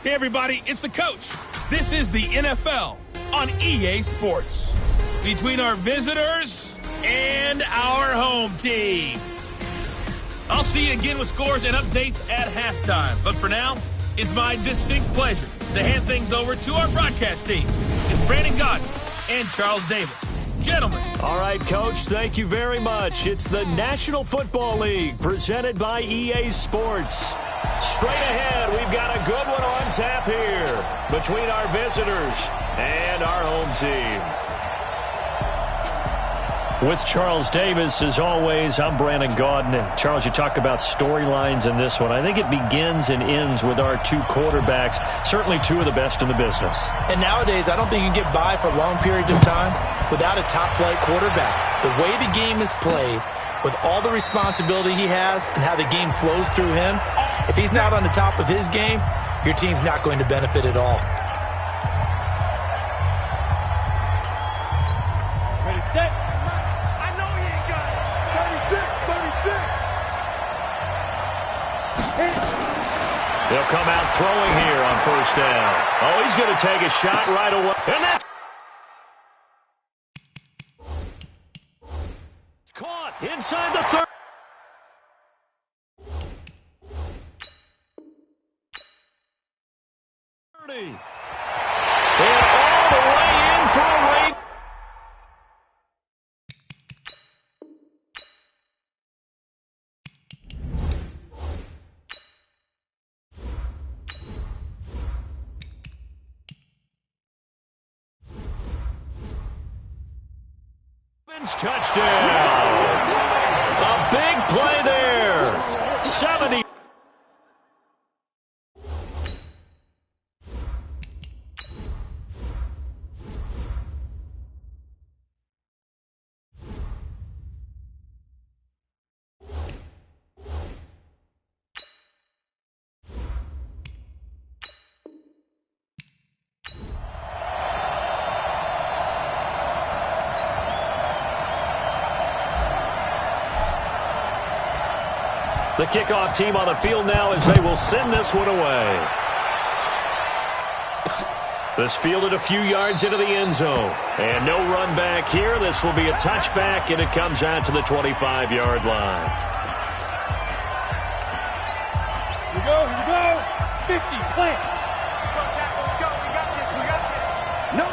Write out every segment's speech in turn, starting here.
Hey, everybody, it's the coach. This is the NFL on EA Sports. Between our visitors and our home team. I'll see you again with scores and updates at halftime. But for now, it's my distinct pleasure to hand things over to our broadcast team. It's Brandon Godden and Charles Davis. Gentlemen. All right, Coach, thank you very much. It's the National Football League presented by EA Sports. Straight ahead, we've got a good one on tap here between our visitors and our home team. With Charles Davis, as always, I'm Brandon Gaudin. And Charles, you talk about storylines in this one. I think it begins and ends with our two quarterbacks, certainly two of the best in the business. And nowadays, I don't think you can get by for long periods of time without a top-flight quarterback. The way the game is played, with all the responsibility he has and how the game flows through him, if he's not on the top of his game, your team's not going to benefit at all. Ready, set. I know he ain't got it. 36. They'll come out throwing here on first down. Oh, he's going to take a shot right away. And that's caught inside the 30. And all the way in for a rain. Touchdown. A big play there. 70. The kickoff team on the field now as they will send this one away. This fielded a few yards into the end zone. And no run back here. This will be a touchback, and it comes out to the 25-yard line. Here we go. 50, plant. Let's go. We got this. No.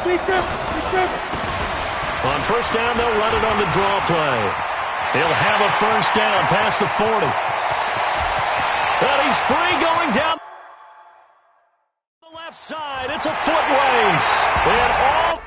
Defense. On first down, they'll run it on the draw play. He'll have a first down past the 40. And he's free going down the left side. It's a foot race. And all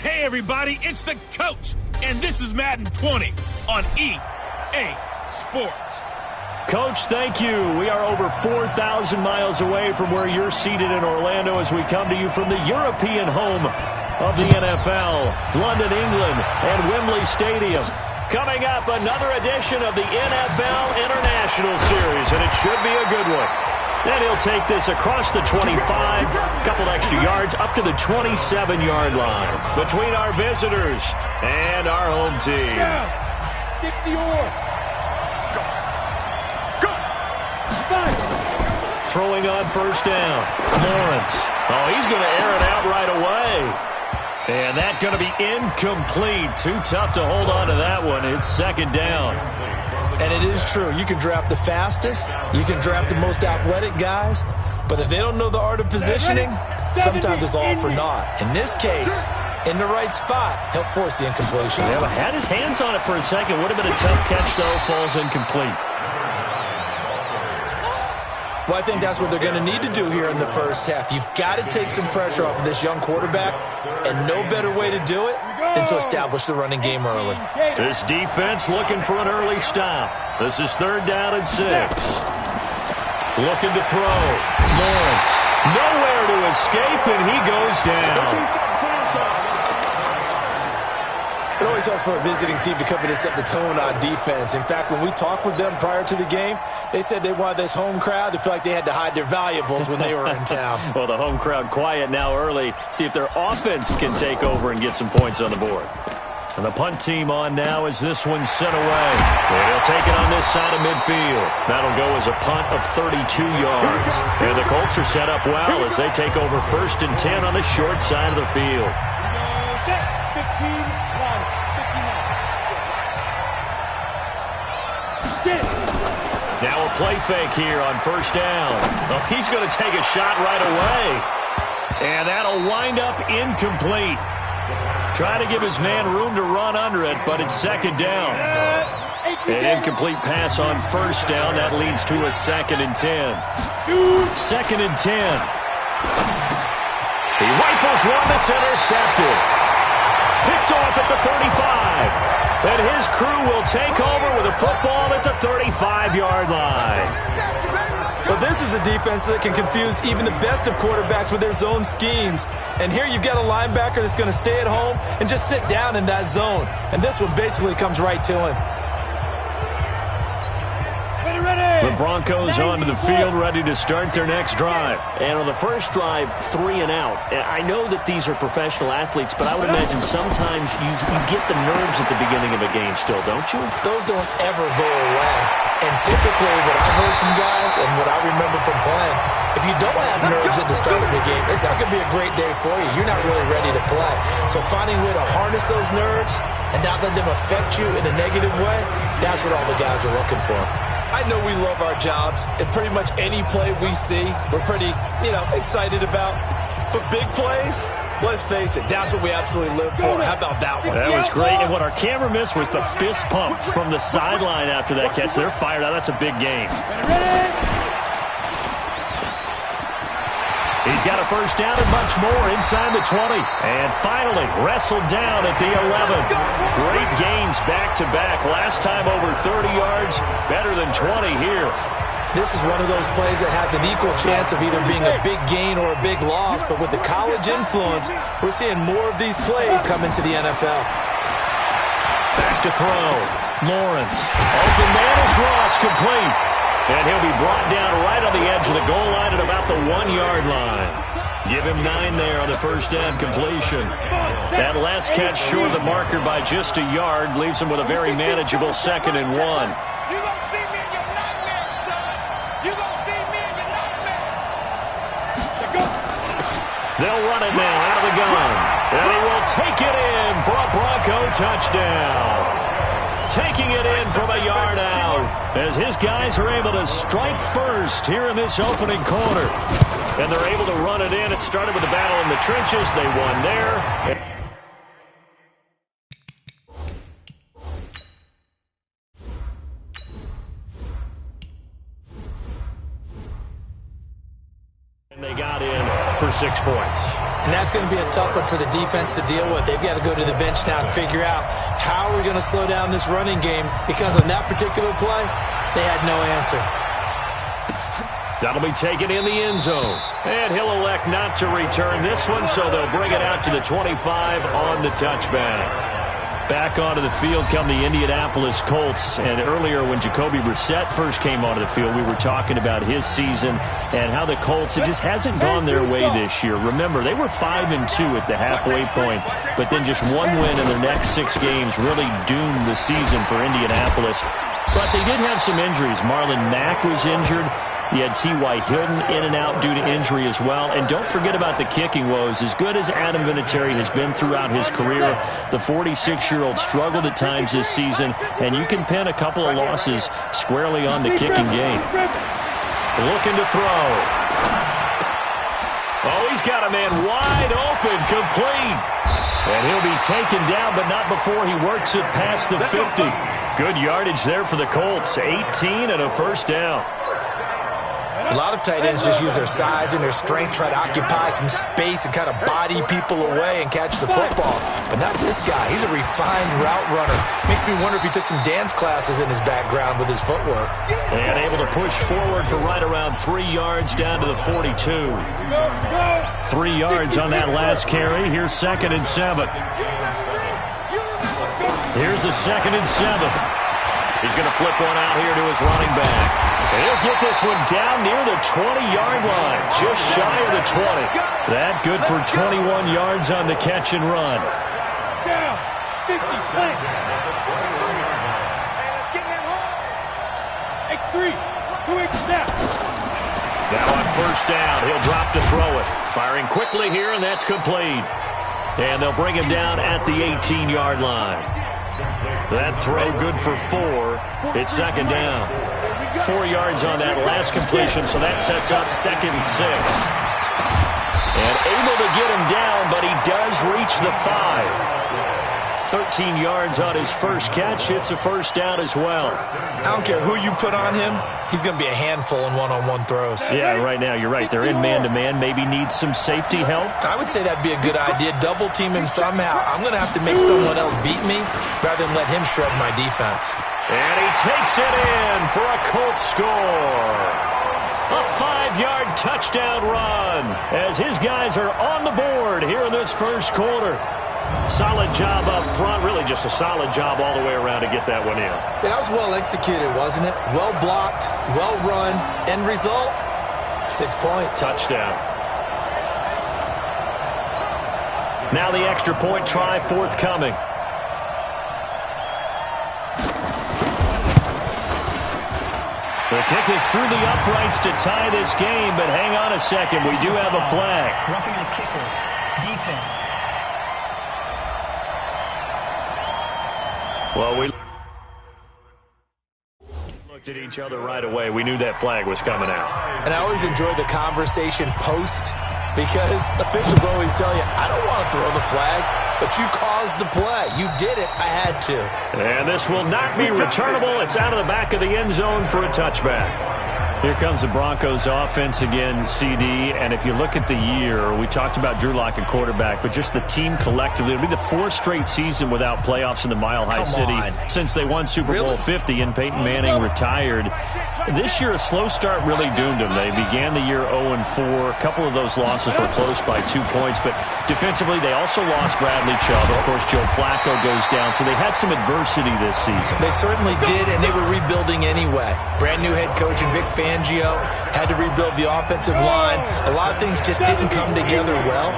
Hey, everybody, it's the coach, and this is Madden 20 on EA Sports. Coach, thank you. We are over 4,000 miles away from where you're seated in Orlando as we come to you from the European home of the NFL, London, England, and Wembley Stadium. Coming up, another edition of the NFL International Series, and it should be a good one. And he'll take this across the 25, couple extra yards, up to the 27-yard line between our visitors and our home team. 60 or. Go. Throwing on first down, Lawrence. Oh, he's going to air it out right away. And that's going to be incomplete. Too tough to hold on to that one. It's second down. And it is true. You can draft the fastest. You can draft the most athletic guys. But if they don't know the art of positioning, sometimes it's all for naught. In this case, in the right spot, help force the incompletion. Yeah, had his hands on it for a second. Would have been a tough catch, though. Falls incomplete. Well, I think that's what they're going to need to do here in the first half. You've got to take some pressure off of this young quarterback, and no better way to do it than to establish the running game early. This defense looking for an early stop. This is third down and 6. Looking to throw. Lawrence, nowhere to escape, and he goes down. It always helps for a visiting team to come in and set the tone on defense. In fact, when we talked with them prior to the game, they said they wanted this home crowd to feel like they had to hide their valuables when they were in town. Well, the home crowd quiet now early. See if their offense can take over and get some points on the board. And the punt team on now as this one's sent away. They'll take it on this side of midfield. That'll go as a punt of 32 yards. And the Colts are set up well as they take over 1st and 10 on the short side of the field. 15. Now a play fake here on first down. Oh, he's going to take a shot right away. And that'll wind up incomplete. Trying to give his man room to run under it, but it's second down. An incomplete pass on first down. That leads to a 2nd and 10. 2nd and 10. He rifles one that's intercepted. Picked off at the 35. And his crew will take over with a football at the 35-yard line. But this is a defense that can confuse even the best of quarterbacks with their zone schemes. And here you've got a linebacker that's going to stay at home and just sit down in that zone. And this one basically comes right to him. The Broncos onto the field, ready to start their next drive. And on the first drive, 3 and out. I know that these are professional athletes, but I would imagine sometimes you get the nerves at the beginning of a game still, don't you? Those don't ever go away. And typically what I've heard from guys and what I remember from playing, if you don't have nerves at the start of the game, it's not going to be a great day for you. You're not really ready to play. So finding a way to harness those nerves and not let them affect you in a negative way, that's what all the guys are looking for. I know we love our jobs, and pretty much any play we see, we're pretty, excited about. But big plays, let's face it, that's what we absolutely live for. How about that one? That was great, and what our camera missed was the fist pump from the sideline after that catch. They're fired out. That's a big game. He's got a first down and much more inside the 20. And finally, wrestled down at the 11. Great gains back-to-back. Last time over 30 yards, better than 20 here. This is one of those plays that has an equal chance of either being a big gain or a big loss. But with the college influence, we're seeing more of these plays come into the NFL. Back to throw. Lawrence. Open man is Ross, complete. And he'll be brought down right on the edge of the goal line at about the 1-yard line. Give him 9 there on the first down completion. That last catch short of the marker by just a yard leaves him with a very manageable 2nd and 1. You gonna see me in your nightmare, son. You gonna see me in your nightmare. They'll run it now out of the gun. And he will take it in for a Bronco touchdown. Taking it in from a yard out as his guys are able to strike first here in this opening quarter. And they're able to run it in. It started with a battle in the trenches. They won there. And they got in for 6 points. And that's going to be a tough one for the defense to deal with. They've got to go to the bench now and figure out how are we going to slow down this running game, because on that particular play, they had no answer. That'll be taken in the end zone. And he'll elect not to return this one, so they'll bring it out to the 25 on the touchback. Back onto the field come the Indianapolis Colts. And earlier when Jacoby Brissett first came onto the field, we were talking about his season and how the Colts, it just hasn't gone their way this year. Remember, they were 5-2 at the halfway point, but then just one win in their next 6 games really doomed the season for Indianapolis. But they did have some injuries. Marlon Mack was injured. You had T.Y. Hilton in and out due to injury as well. And don't forget about the kicking woes. As good as Adam Vinatieri has been throughout his career, the 46-year-old struggled at times this season, and you can pin a couple of losses squarely on the kicking game. Looking to throw. Oh, he's got a man wide open, complete. And he'll be taken down, but not before he works it past the 50. Good yardage there for the Colts. 18 and a first down. A lot of tight ends just use their size and their strength, try to occupy some space and kind of body people away and catch the football. But not this guy. He's a refined route runner. Makes me wonder if he took some dance classes in his background with his footwork. And able to push forward for right around 3 yards down to the 42. 3 yards on that last carry. Here's 2nd and 7. Here's the 2nd and 7. He's going to flip one out here to his running back. And he'll get this one down near the 20-yard line, just shy of the 20. That good for 21 yards on the catch and run. Down, 50, slant. X3, 2X snap. Now on first down, he'll drop to throw it. Firing quickly here, and that's complete. And they'll bring him down at the 18-yard line. That throw good for 4. It's 2nd down. 4 yards on that last completion, so that sets up 2nd and 6. And able to get him down, but he does reach the 5. 13 yards on his first catch. It's a first down as well. I don't care who you put on him. He's going to be a handful in one-on-one throws. Yeah, right now, you're right. They're in man-to-man. Maybe needs some safety help. I would say that'd be a good idea. Double-team him somehow. I'm going to have to make someone else beat me rather than let him shred my defense. And he takes it in for a Colts score. A 5-yard touchdown run as his guys are on the board here in this first quarter. Solid job up front, really just a solid job all the way around to get that one in. That was well executed, wasn't it? Well blocked, well run. End result, 6 points. Touchdown. Now the extra point try forthcoming. The kick is through the uprights to tie this game, but hang on a second. We do have a flag. Roughing the kicker. Defense. Well, we looked at each other right away. We knew that flag was coming out. And I always enjoy the conversation post, because officials always tell you, I don't want to throw the flag, but you caused the play. You did it. I had to. And this will not be returnable. It's out of the back of the end zone for a touchback. Here comes the Broncos offense again, CD. And if you look at the year, we talked about Drew Lock at quarterback, but just the team collectively, it'll be the 4th straight season without playoffs in the Mile High City since they won Super Bowl 50 and Peyton Manning retired. This year, a slow start really doomed them. They began the year 0-4. A couple of those losses were close by 2 points, but defensively, they also lost Bradley Chubb. Of course, Joe Flacco goes down, so they had some adversity this season. They certainly did, and they were rebuilding anyway. Brand new head coach and Vic Fangio had to rebuild the offensive line. A lot of things just didn't come together well.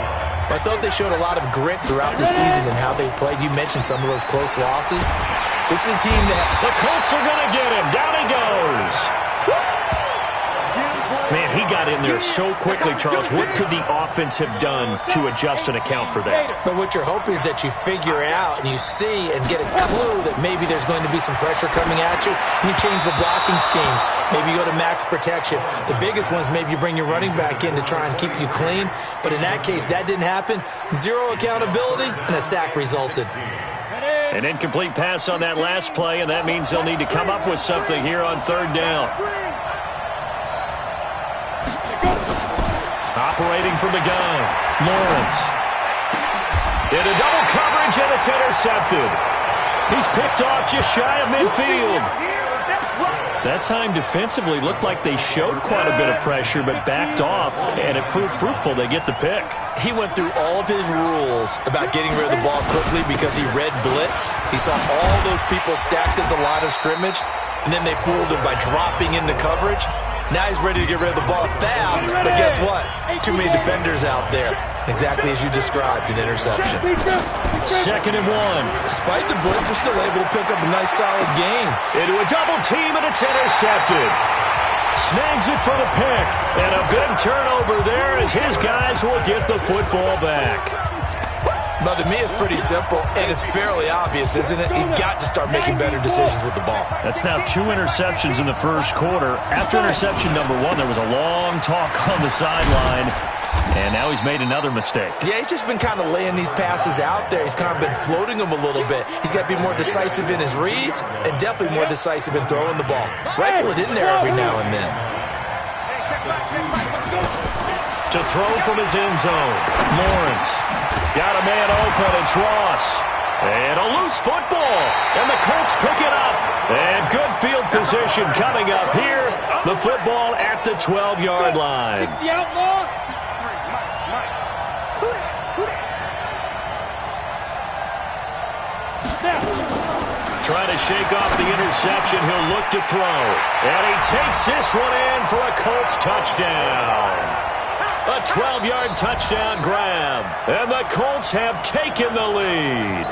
But I thought they showed a lot of grit throughout the season and how they played. You mentioned some of those close losses. This is a team that... The Colts are going to get him. Down he goes. Man, he got in there so quickly, Charles. What could the offense have done to adjust and account for that? But what you're hoping is that you figure out and you see and get a clue that maybe there's going to be some pressure coming at you, and you change the blocking schemes. Maybe you go to max protection. The biggest one is maybe you bring your running back in to try and keep you clean. But in that case, that didn't happen. Zero accountability, and a sack resulted. An incomplete pass on that last play, and that means they'll need to come up with something here on 3rd down. Separating from the gun. Lawrence. Into double coverage, and it's intercepted. He's picked off just shy of midfield. That time defensively looked like they showed quite a bit of pressure, but backed off, and it proved fruitful. They get the pick. He went through all of his rules about getting rid of the ball quickly because he read blitz. He saw all those people stacked at the line of scrimmage, and then they fooled him by dropping into coverage. Now he's ready to get rid of the ball fast, but guess what? Too many defenders out there. Exactly as you described, an interception. 2nd and 1. Despite the blitz, they're still able to pick up a nice, solid gain. Into a double team, and it's intercepted. Snags it for the pick. And a big turnover there as his guys will get the football back. But to me, it's pretty simple, and it's fairly obvious, isn't it? He's got to start making better decisions with the ball. That's now 2 interceptions in the first quarter. After interception number 1, there was a long talk on the sideline. And now he's made another mistake. Yeah, he's just been kind of laying these passes out there. He's kind of been floating them a little bit. He's got to be more decisive in his reads and definitely more decisive in throwing the ball. Rifle it in there every now and then. To throw from his end zone. Lawrence. Got a man open. It's Ross. And a loose football. And the Colts pick it up. And good field position coming up here. The football at the 12-yard line. Trying to shake off the interception. He'll look to throw. And he takes this one in for a Colts touchdown. A 12-yard touchdown grab. And the Colts have taken the lead.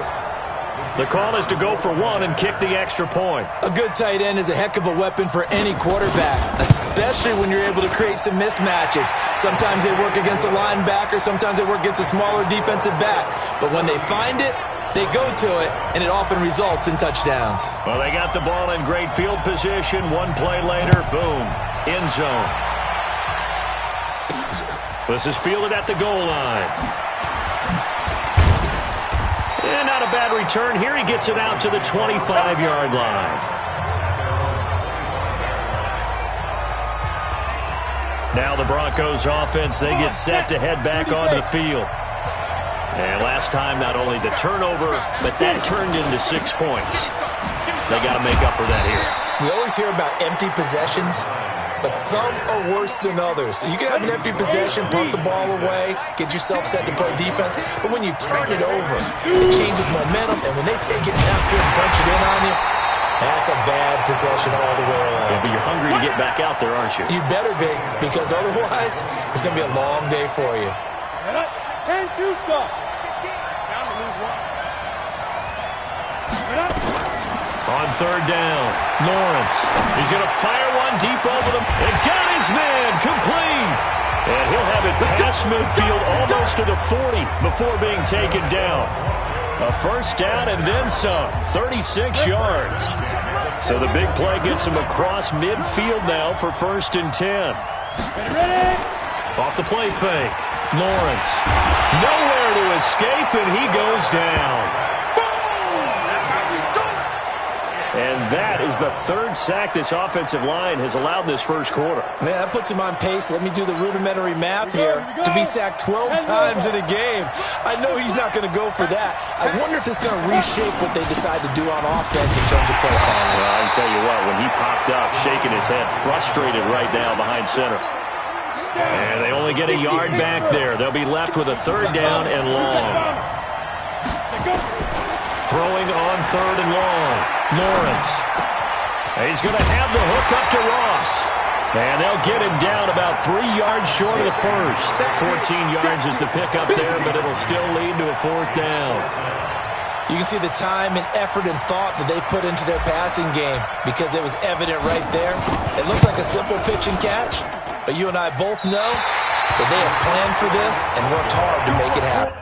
The call is to go for 1 and kick the extra point. A good tight end is a heck of a weapon for any quarterback, especially when you're able to create some mismatches. Sometimes they work against a linebacker. Sometimes they work against a smaller defensive back. But when they find it, they go to it, and it often results in touchdowns. Well, they got the ball in great field position. 1 play later, boom, end zone. This is fielded at the goal line. And not a bad return here. He gets it out to the 25-yard line. Now the Broncos offense, they get set to head back onto the field. And last time, not only the turnover, but that turned into 6 points. They got to make up for that here. We always hear about empty possessions, but some are worse than others. You can have an empty possession, punt the ball away, get yourself set to play defense, but when you turn it over, it changes momentum, and when they take it after and punch it in on you, that's a bad possession all the way around. Yeah, but you're hungry to get back out there, aren't you? You better be, because otherwise, it's going to be a long day for you. 10-2 stop. On 3rd down, Lawrence. He's going to fire one deep over them. And got his man complete. And he'll have it past midfield almost to the 40 before being taken down. A first down and then some. 36 yards. So the big play gets him across midfield now for 1st and 10. Off the play fake. Lawrence. Nowhere to escape, and he goes down. And that is the 3rd sack this offensive line has allowed this first quarter. Man, that puts him on pace. Let me do the rudimentary math here. To be sacked 12 times in a game. I know he's not going to go for that. I wonder if it's going to reshape what they decide to do on offense in terms of play calling. Well, I can tell you what, when he popped up, shaking his head, frustrated right now behind center. And they only get a yard back there. They'll be left with a 3rd down and long. Throwing on 3rd and long. Lawrence. He's going to have the hook up to Ross. And they'll get him down about 3 yards short of the first. 14 yards is the pickup there, but it'll still lead to a 4th down. You can see the time and effort and thought that they put into their passing game because it was evident right there. It looks like a simple pitch and catch, but you and I both know that they have planned for this and worked hard to make it happen.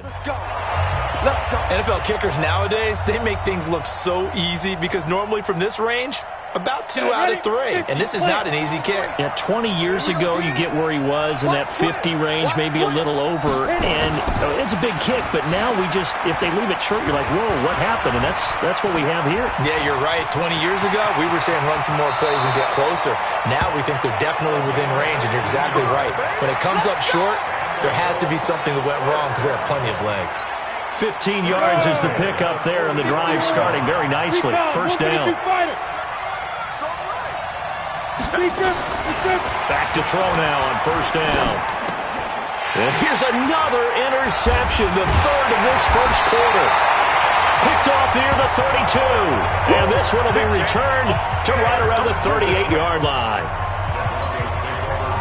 happen. NFL kickers nowadays, they make things look so easy because normally from this range, about 2 out of 3. And this is not an easy kick. Yeah, 20 years ago, you get where he was in that 50 range, maybe a little over. And it's a big kick, but now if they leave it short, you're like, whoa, what happened? And that's what we have here. Yeah, you're right. 20 years ago, we were saying run some more plays and get closer. Now we think they're definitely within range, and you're exactly right. When it comes up short, there has to be something that went wrong because they have plenty of leg. 15 yards is the pickup there, and the drive starting very nicely. First down. Back to throw now on first down. And here's another interception, the third of this first quarter. Picked off near the 32. And this one will be returned to right around the 38-yard line.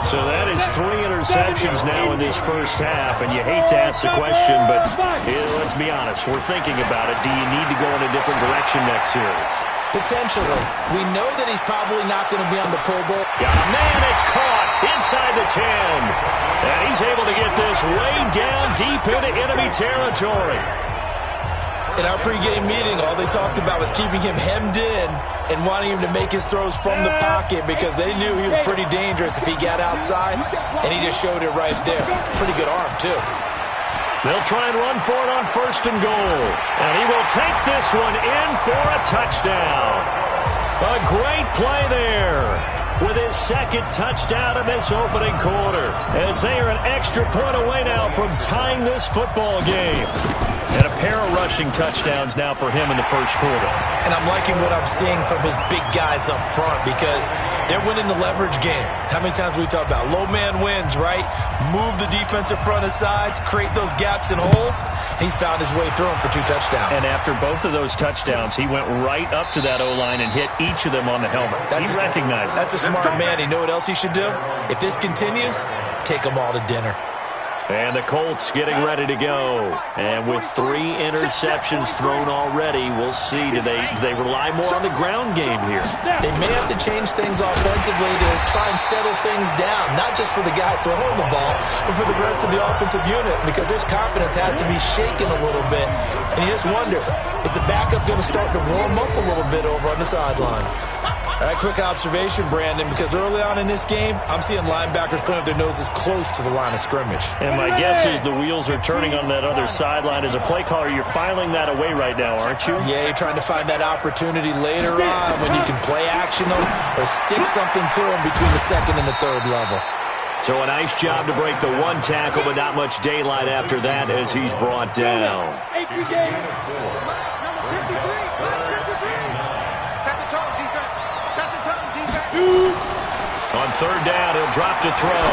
So that is 3 interceptions now in this first half, and you hate to ask the question, but let's be honest, we're thinking about it. Do you need to go in a different direction next series? Potentially. We know that he's probably not going to be on the Pro Bowl. Got a man, it's caught inside the 10. And he's able to get this way down deep into enemy territory. In our pregame meeting, all they talked about was keeping him hemmed in and wanting him to make his throws from the pocket because they knew he was pretty dangerous if he got outside, and he just showed it right there. Pretty good arm, too. They'll try and run for it on first and goal. And he will take this one in for a touchdown. A great play there with his second touchdown in this opening quarter, as they are an extra point away now from tying this football game. And a pair of rushing touchdowns now for him in the first quarter. And I'm liking what I'm seeing from his big guys up front because they're winning the leverage game. How many times we talk about low man wins, right? Move the defensive front aside, create those gaps and holes. He's found his way through them for 2 touchdowns. And after both of those touchdowns, he went right up to that O-line and hit each of them on the helmet. He recognized it. That's a smart man. You know what else he should do? If this continues, take them all to dinner. And the Colts getting ready to go. And with 3 interceptions thrown already, we'll see. Do they rely more on the ground game here? They may have to change things offensively to try and settle things down, not just for the guy throwing the ball, but for the rest of the offensive unit, because their confidence has to be shaken a little bit. And you just wonder, is the backup going to start to warm up a little bit over on the sideline? All right, quick observation, Brandon, because early on in this game, I'm seeing linebackers putting their noses close to the line of scrimmage. And my guess is the wheels are turning on that other sideline. As a play caller, you're filing that away right now, aren't you? Yeah, you're trying to find that opportunity later on when you can play action them or stick something to them between the second and the third level. So a nice job to break the 1 tackle, but not much daylight after that as he's brought down. On third down, he'll drop to throw.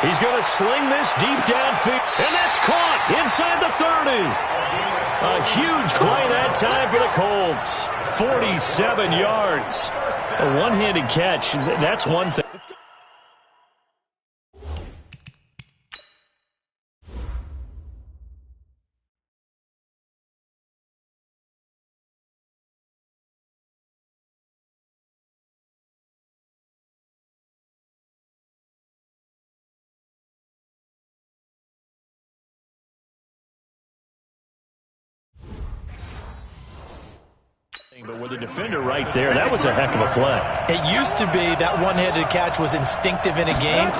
He's going to sling this deep downfield, and that's caught inside the 30. A huge play that time for the Colts. 47 yards. A one-handed catch, that's one thing. But with the defender right there, that was a heck of a play. It used to be that one-handed catch was instinctive in a game.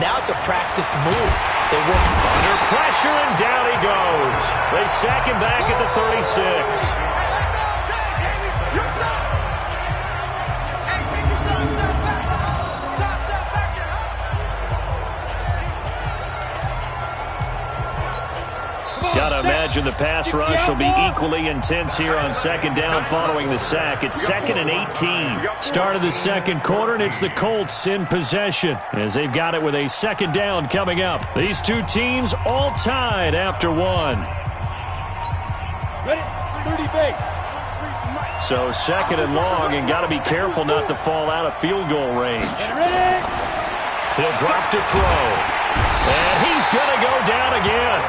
Now it's a practiced move. They work under pressure, and down he goes. They sack him back at the 36. Gotta imagine the pass rush will be equally intense here on second down following the sack. It's 2nd and 18. Start of the second quarter, and it's the Colts in possession as they've got it with a second down coming up. These two teams all tied after 1. Ready? 30 base. So 2nd and long, and got to be careful not to fall out of field goal range. He'll drop to throw. And he's going to go down again.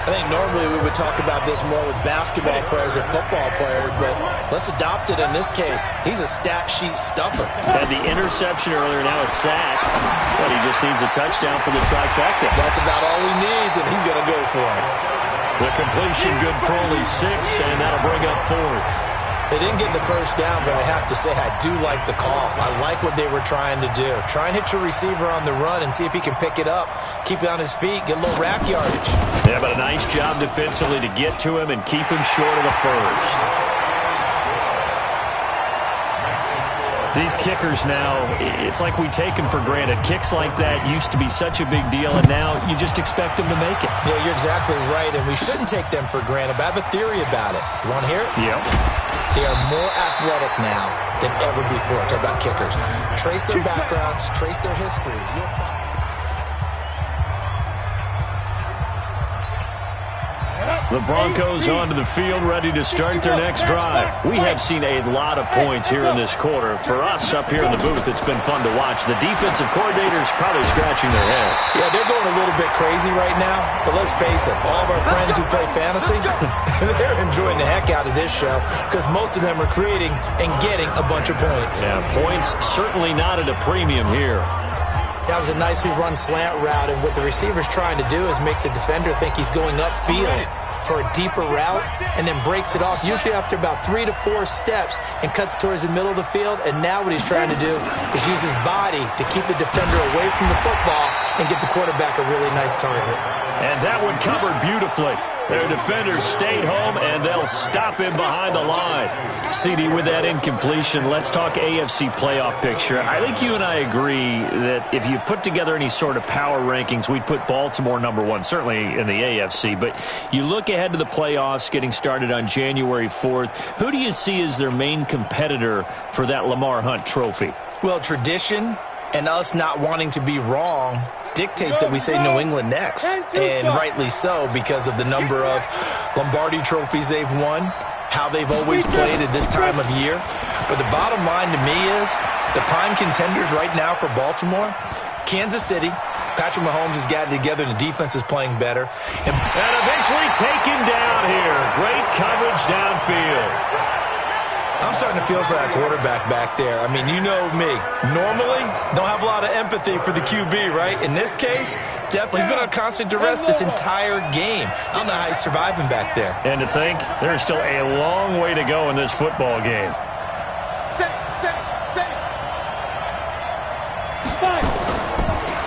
I think normally we would talk about this more with basketball players and football players, but let's adopt it in this case. He's a stat sheet stuffer. Had the interception earlier, now a sack. But he just needs a touchdown for the trifecta. That's about all he needs, and he's going to go for it. The completion good for only 6, and that'll bring up 4th. They didn't get the first down, but I have to say I do like the call. I like what they were trying to do. Try and hit your receiver on the run and see if he can pick it up, keep it on his feet, get a little rack yardage. Yeah, but a nice job defensively to get to him and keep him short of the first. These kickers now, it's like we take them for granted. Kicks like that used to be such a big deal, and now you just expect them to make it. Yeah, you're exactly right, and we shouldn't take them for granted, but I have a theory about it. You want to hear it? Yep. They are more athletic now than ever before. Talk about kickers. Trace their backgrounds, trace their histories. You'll find. The Broncos onto the field, ready to start their next drive. We have seen a lot of points here in this quarter. For us up here in the booth, it's been fun to watch. The defensive coordinators probably scratching their heads. Yeah, they're going a little bit crazy right now, but let's face it, all of our friends who play fantasy, they're enjoying the heck out of this show because most of them are creating and getting a bunch of points. Yeah, points certainly not at a premium here. That was a nicely run slant route, and what the receiver's trying to do is make the defender think he's going upfield for a deeper route and then breaks it off, usually after about 3 to 4 steps, and cuts towards the middle of the field. And now what he's trying to do is use his body to keep the defender away from the football and get the quarterback a really nice target. And that one covered beautifully. Their defenders stayed home, and they'll stop him behind the line. CD, with that incompletion, let's talk AFC playoff picture. I think you and I agree that if you put together any sort of power rankings, we'd put Baltimore number 1, certainly in the AFC. But you look ahead to the playoffs getting started on January 4th. Who do you see as their main competitor for that Lamar Hunt trophy? Well, tradition and us not wanting to be wrong dictates that we say New England next, and rightly so because of the number of Lombardi trophies they've won, how they've always played at this time of year. But the bottom line to me is the prime contenders right now for Baltimore, Kansas City. Patrick Mahomes has got it together, and the defense is playing better. And eventually taken down here. Great coverage downfield. I'm starting to feel for that quarterback back there. I mean, you know me. Normally, don't have a lot of empathy for the QB, right? In this case, definitely. He's been on constant duress this entire game. I don't know how he's surviving back there. And to think, there's still a long way to go in this football game.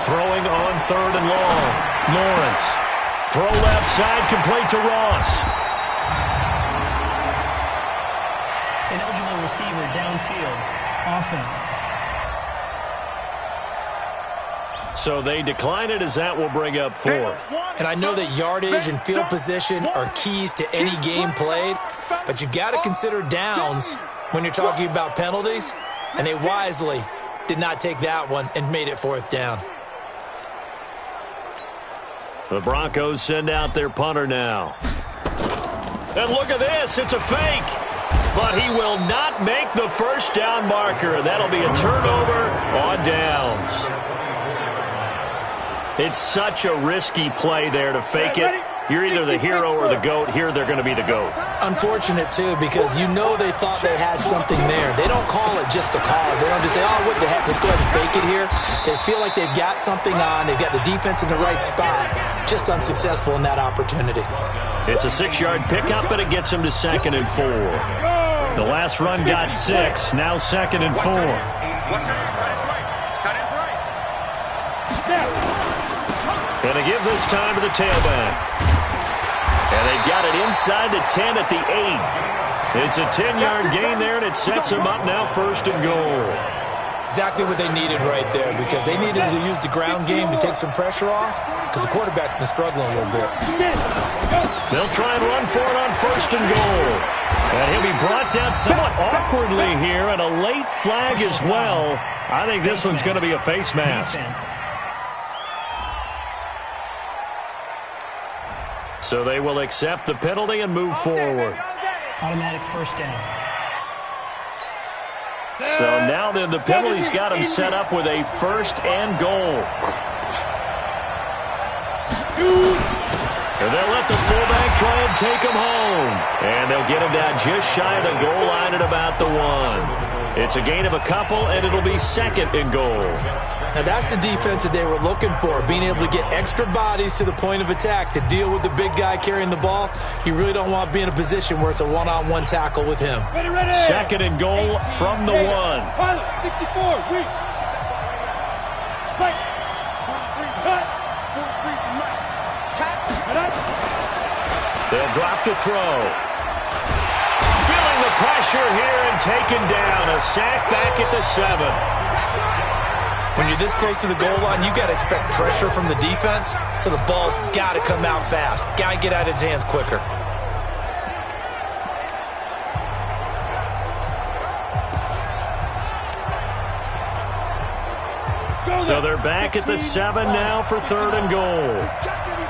Throwing on 3rd and long. Lawrence. Throw left side, complete to Ross. An eligible receiver downfield. Offense. So they decline it, as that will bring up 4th. And I know that yardage and field position are keys to any game played, but you've got to consider downs when you're talking about penalties, and they wisely did not take that one and made it 4th down. The Broncos send out their punter now. And look at this, it's a fake. But he will not make the first down marker. That'll be a turnover on downs. It's such a risky play there to fake it. You're either the hero or the GOAT. Here they're going to be the GOAT. Unfortunate, too, because you know they thought they had something there. They don't call it just a call. They don't just say, oh, what the heck, let's go ahead and fake it here. They feel like they've got something on. They've got the defense in the right spot. Just unsuccessful in that opportunity. It's a 6-yard pickup, but it gets them to 2nd and 4. The last run got 6. Now 2nd and 4. Going to give this time to the tailback. And they've got it inside the 10 at the 8. It's a 10-yard gain there, and it sets them up now 1st and goal. Exactly what they needed right there, because they needed to use the ground game to take some pressure off, because the quarterback's been struggling a little bit. They'll try and run for it on 1st and goal. And he'll be brought down somewhat awkwardly here, and a late flag as well. I think this one's going to be a face mask. So they will accept the penalty and move forward. Automatic first down. So now then the penalty's got him set up with a 1st and goal. And they'll let the fullback try and take him home. And they'll get him down just shy of the goal line at about the 1. It's a gain of a couple, and it'll be second and goal. Now that's the defense that they were looking for, being able to get extra bodies to the point of attack to deal with the big guy carrying the ball. You really don't want to be in a position where it's a one-on-one tackle with him. Ready. Second and goal from the 1. Pilot, 64, weak. Right. 43, cut. 43 from right. Tap. They'll drop to throw. Feeling the pressure here and taken down. A sack back at the 7. When you're this close to the goal line, you got to expect pressure from the defense, so the ball's got to come out fast. Got to get out of his hands quicker. So they're back at the 7 now for third and goal. He's checking.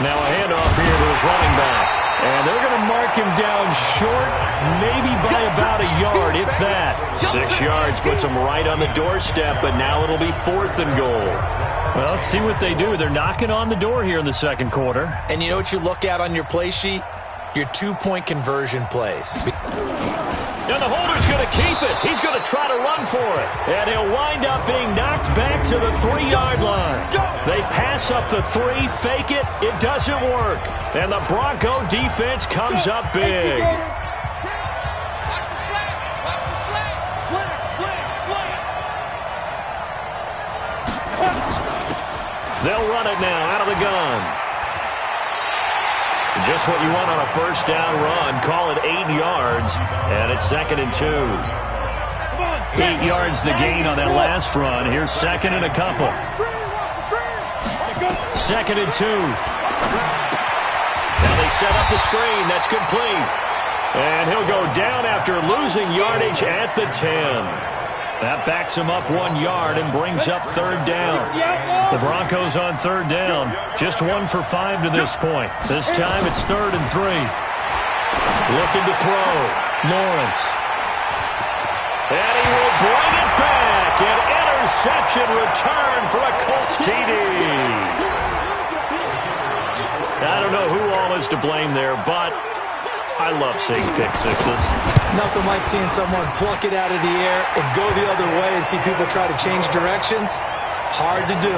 Now a handoff here to his running back. And they're going to mark him down short, maybe by about a yard, if that. 6 yards puts him right on the doorstep, but now it'll be fourth and goal. Well, let's see what they do. They're knocking on the door here in the second quarter. And you know what you look at on your play sheet? Your 2-point conversion plays. And the holder's going to keep it. He's going to try to run for it. And he'll wind up being knocked back to the 3-yard line. They pass up the 3, fake it. It doesn't work. And the Bronco defense comes up big. They'll run it now out of the gun. Just what you want on a first down run. Call it 8 yards, and it's second and 2. 8 yards the gain on that last run. Here's second and a couple. Second and 2. Now they set up the screen. That's complete. And he'll go down after losing yardage at the 10. That backs him up 1 yard and brings up third down. The Broncos on third down. Just 1 for 5 to this point. This time it's third and 3. Looking to throw. Lawrence. And he will bring it back. An interception return for a Colts TD. I don't know who all is to blame there, but I love seeing pick sixes. Nothing like seeing someone pluck it out of the air and go the other way and see people try to change directions. Hard to do.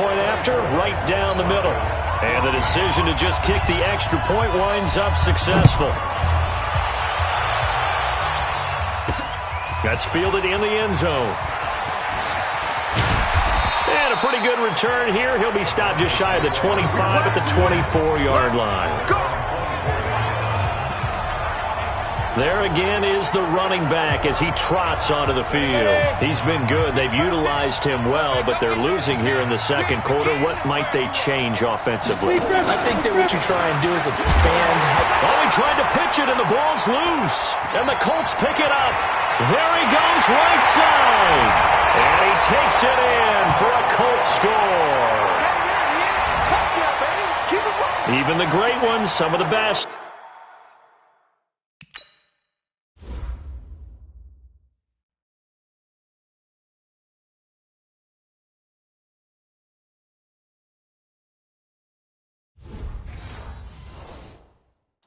Point after, right down the middle. And the decision to just kick the extra point winds up successful. That's fielded in the end zone. And a pretty good return here. He'll be stopped just shy of the 25 at the 24-yard line. There again is the running back as he trots onto the field. He's been good. They've utilized him well, but they're losing here in the second quarter. What might they change offensively? I think that what you try and do is expand. Oh, he tried to pitch it, and the ball's loose. And the Colts pick it up. There he goes, right side. And he takes it in for a Colts score. Even the great ones, some of the best.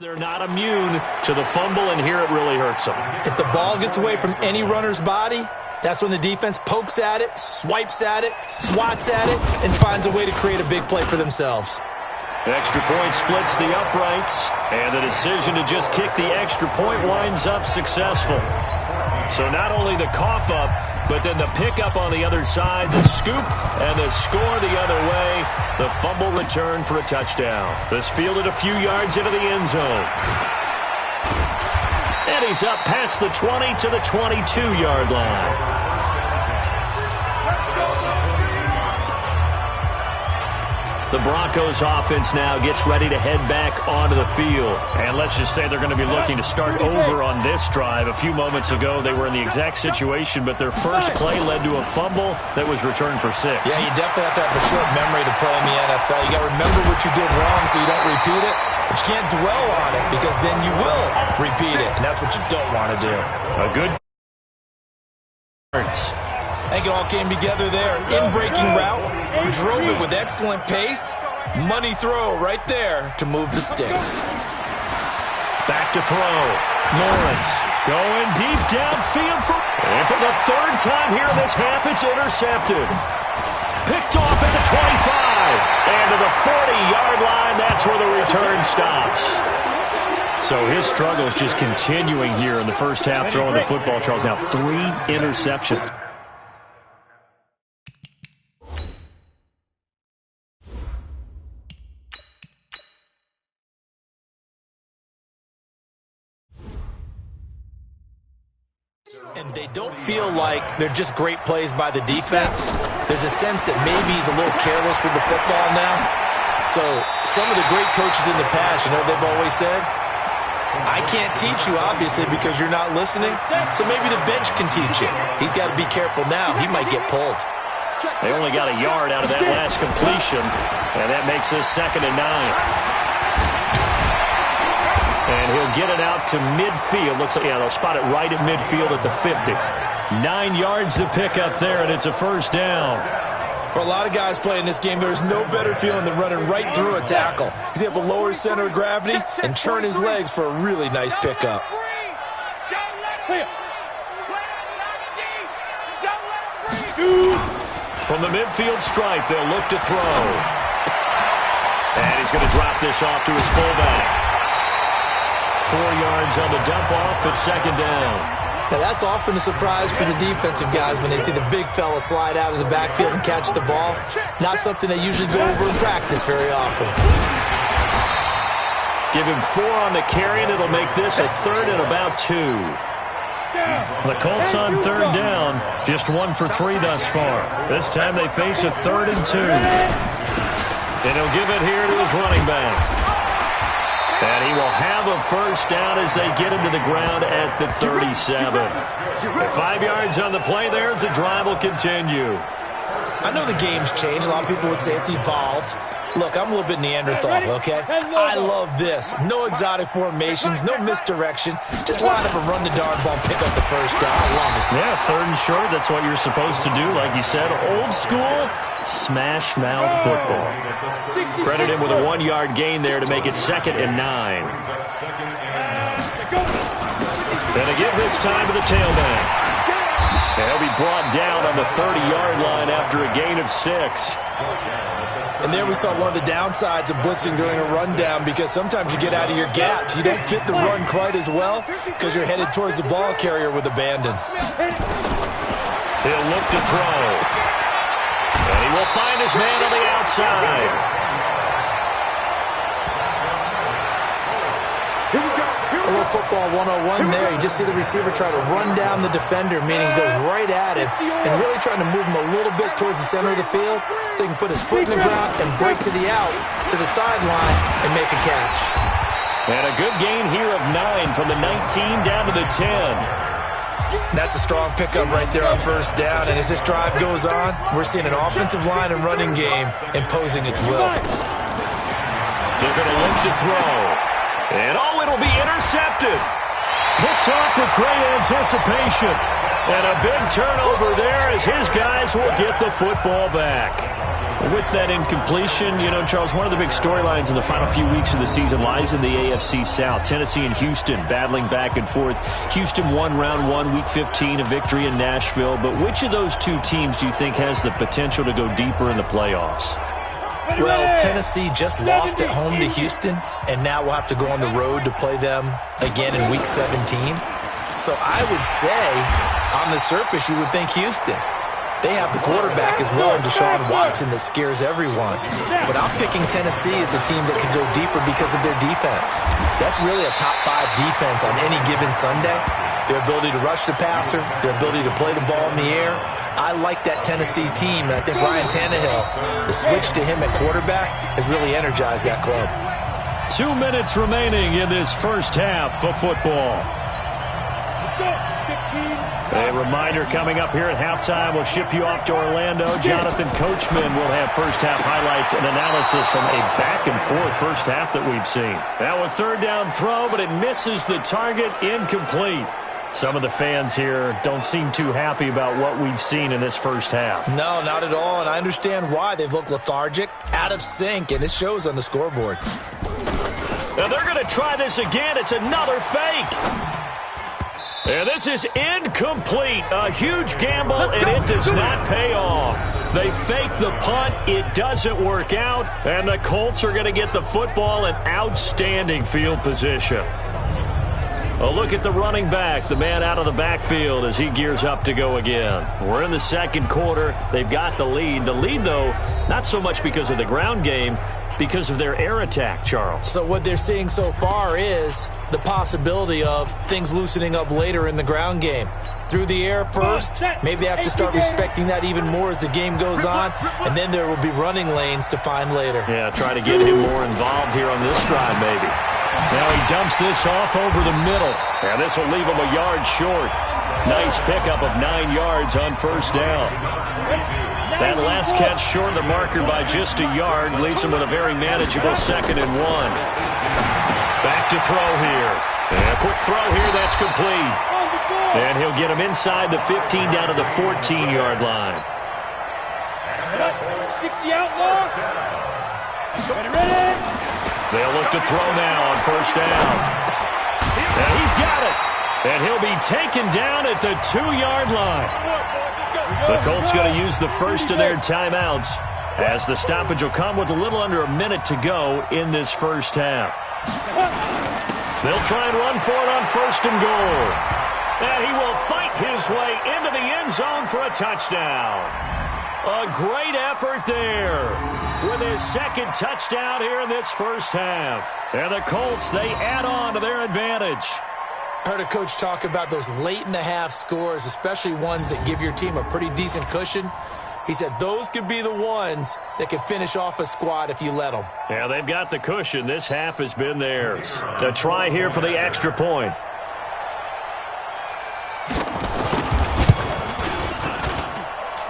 They're not immune to the fumble, and here it really hurts them. If the ball gets away from any runner's body, that's when the defense pokes at it, swipes at it, swats at it, and finds a way to create a big play for themselves. Extra point splits the uprights, and the decision to just kick the extra point winds up successful. So not only the cough up, but then the pickup on the other side, the scoop, and the score the other way. The fumble return for a touchdown. This fielded a few yards into the end zone. And he's up past the 20 to the 22-yard line. The Broncos offense now gets ready to head back onto the field. And let's just say they're going to be looking to start over on this drive. A few moments ago, they were in the exact situation, but their first play led to a fumble that was returned for 6. Yeah, you definitely have to have a short memory to play in the NFL. You got to remember what you did wrong so you don't repeat it. But you can't dwell on it because then you will repeat it, and that's what you don't want to do. A good I think it all came together there. In-breaking route, drove it with excellent pace. Money throw right there to move the sticks. Back to throw. Lawrence going deep downfield. And for the third time here in this half, it's intercepted. Picked off at the 25. And to the 40-yard line, that's where the return stops. So his struggle is just continuing here in the first half throwing the football, Charles. Now 3 interceptions. And they don't feel like they're just great plays by the defense. There's a sense that maybe he's a little careless with the football now. So some of the great coaches in the past, you know, they've always said, I can't teach you, obviously, because you're not listening. So maybe the bench can teach you. He's got to be careful now. He might get pulled. They only got a yard out of that last completion, and that makes this 2nd and 9. And he'll get it out to midfield. Looks like, yeah, they'll spot it right at midfield at the 50. 9 yards to pick up there, and it's a first down. For a lot of guys playing this game, there's no better feeling than running right through a tackle. He's able to lower his center of gravity and churn his legs for a really nice pickup. From the midfield stripe, they'll look to throw. And he's going to drop this off to his fullback. 4 yards on the dump-off at 2nd down. Now, that's often a surprise for the defensive guys when they see the big fella slide out of the backfield and catch the ball. Not something they usually go over in practice very often. Give him 4 on the carry, and it'll make this a 3rd and about 2. The Colts on 3rd down, just 1 for 3 thus far. This time they face a 3rd and 2. And he'll give it here to his running back. And he will have a first down as they get him to the ground at the 37. 5 yards on the play there as the drive will continue. I know the game's changed. A lot of people would say it's evolved. Look, I'm a little bit Neanderthal, okay? I love this. No exotic formations, no misdirection. Just line up and run the darn ball and pick up the first down. I love it. Yeah, 3rd and short. That's what you're supposed to do. Like you said, old school smash mouth football. Credit him with a 1-yard gain there to make it 2nd and 9. And to give this time to the tailback. And he'll be brought down on the 30-yard line after a gain of 6. And there we saw one of the downsides of blitzing during a rundown, because sometimes you get out of your gaps. You don't fit the run quite as well because you're headed towards the ball carrier with abandon. He'll look to throw. And he will find his man on the outside. A little football 101 there. You just see the receiver try to run down the defender, meaning he goes right at him and really trying to move him a little bit towards the center of the field so he can put his foot in the ground and break to the out, to the sideline, and make a catch. And a good gain here of 9 from the 19 down to the 10. That's a strong pickup right there on first down. And as this drive goes on, we're seeing an offensive line and running game imposing its will. They're going to look to throw. And it'll be intercepted. Picked off with great anticipation. And a big turnover there as his guys will get the football back. With that incompletion, you know, Charles, one of the big storylines in the final few weeks of the season lies in the AFC South. Tennessee and Houston battling back and forth. Houston won round 1, week 15, a victory in Nashville. But which of those two teams do you think has the potential to go deeper in the playoffs? Well, Tennessee just lost at home to Houston, and now we'll have to go on the road to play them again in week 17. So I would say, on the surface, you would think Houston. They have the quarterback as well in Deshaun Watson that scares everyone. But I'm picking Tennessee as the team that could go deeper because of their defense. That's really a top 5 defense on any given Sunday. Their ability to rush the passer, their ability to play the ball in the air. I like that Tennessee team, and I think Ryan Tannehill, the switch to him at quarterback, has really energized that club. 2 minutes remaining in this first half of football. A reminder coming up here at halftime, we'll ship you off to Orlando. Jonathan Coachman will have first half highlights and analysis from a back-and-forth first half that we've seen. Now a 3rd down throw, but it misses the target, incomplete. Some of the fans here don't seem too happy about what we've seen in this first half. No, not at all, and I understand why. They've looked lethargic, out of sync, and it shows on the scoreboard. Now they're going to try this again. It's another fake. And this is incomplete. A huge gamble, and it does not pay off. They fake the punt. It doesn't work out, and the Colts are going to get the football in outstanding field position. A look at the running back, the man out of the backfield as he gears up to go again. We're in the second quarter. They've got the lead. The lead, though, not so much because of the ground game, because of their air attack, Charles. So what they're seeing so far is the possibility of things loosening up later in the ground game. Through the air first, maybe they have to start respecting that even more as the game goes on, and then there will be running lanes to find later. Yeah, try to get him more involved here on this drive maybe. Now he dumps this off over the middle, and this will leave him a yard short. Nice pickup of 9 yards on first down. That last catch short of the marker by just a yard leaves him with a very manageable 2nd and 1. Back to throw here. And a quick throw here, that's complete. And he'll get him inside the 15 down to the 14-yard line. 60 outlaw. Ready. They'll look to throw now on first down. And he's got it. And he'll be taken down at the 2-yard line. The Colts going to use the first of their timeouts as the stoppage will come with a little under a minute to go in this first half. They'll try and run for it on first and goal. And he will fight his way into the end zone for a touchdown. A great effort there with his second touchdown here in this first half. And the Colts, they add on to their advantage. I heard a coach talk about those late-in-the-half scores, especially ones that give your team a pretty decent cushion. He said those could be the ones that can finish off a squad if you let them. Yeah, they've got the cushion. This half has been theirs. A try here for the extra point.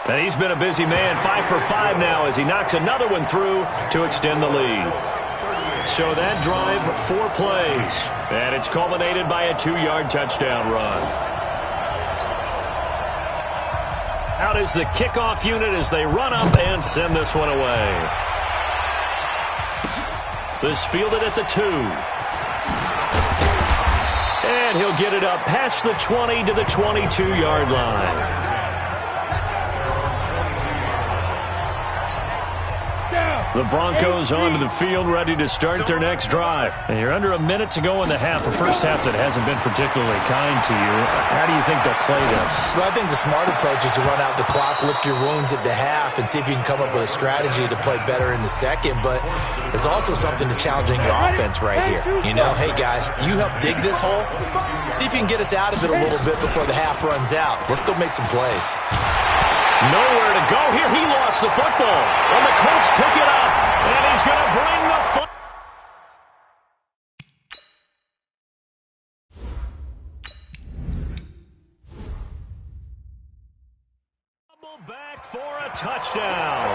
And he's been a busy man, 5 for 5 now as he knocks another one through to extend the lead. So that drive, 4 plays, and it's culminated by a 2-yard touchdown run. Out is the kickoff unit as they run up and send this one away. This fielded at the 2. And he'll get it up past the 20 to the 22-yard line. The Broncos onto the field, ready to start their next drive. And you're under a minute to go in the half, a first half that hasn't been particularly kind to you. How do you think they'll play this? Well, I think the smart approach is to run out the clock, lick your wounds at the half, and see if you can come up with a strategy to play better in the second. But there's also something to challenging your offense right here. You know, hey, guys, you help dig this hole. See if you can get us out of it a little bit before the half runs out. Let's go make some plays. Nowhere to go here. He lost the football. And the Colts pick it up. And he's going to bring the football back for a touchdown.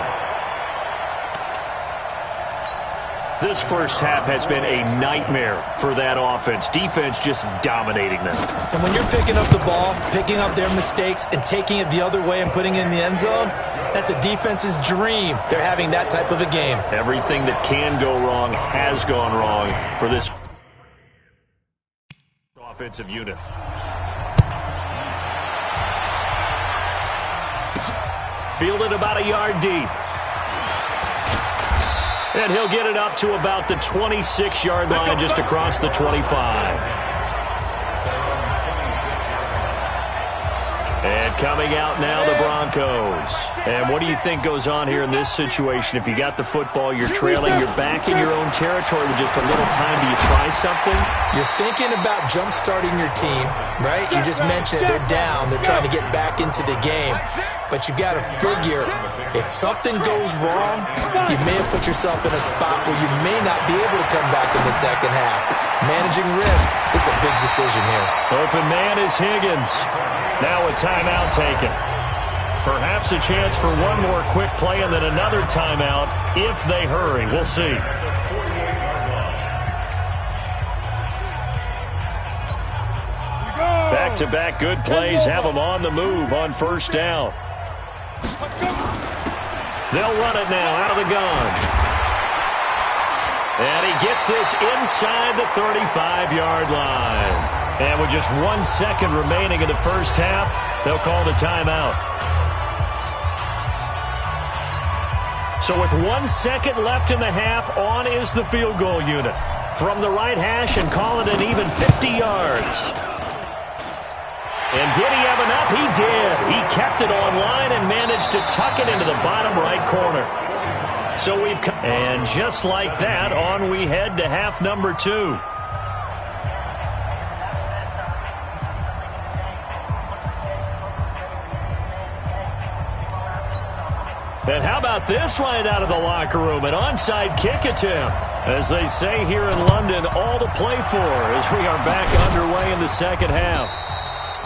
This first half has been a nightmare for that offense. Defense just dominating them. And when you're picking up the ball, picking up their mistakes, and taking it the other way and putting it in the end zone, that's a defense's dream. They're having that type of a game. Everything that can go wrong has gone wrong for this offensive unit. Fielded about a yard deep. And he'll get it up to about the 26-yard line, just across the 25. And coming out now, the Broncos. And what do you think goes on here in this situation? If you got the football, you're trailing, you're back in your own territory with just a little time. Do you try something? You're thinking about jump-starting your team, right? You just mentioned they're down. They're trying to get back into the game. But you got to figure, if something goes wrong, you may have put yourself in a spot where you may not be able to come back in the second half. Managing risk is a big decision here. Open man is Higgins. Now a timeout taken. Perhaps a chance for one more quick play and then another timeout if they hurry. We'll see. Back Back-to-back good plays have them on the move on first down. They'll run it now out of the gun. And he gets this inside the 35-yard line. And with just 1 second remaining in the first half, they'll call the timeout. So with 1 second left in the half, on is the field goal unit. From the right hash and call it an even 50 yards. And did he have enough? He did. He kept it on line and managed to tuck it into the bottom right corner. So we've come, and just like that, on we head to half number 2. And how about this right out of the locker room? An onside kick attempt. As they say here in London, all to play for as we are back underway in the second half.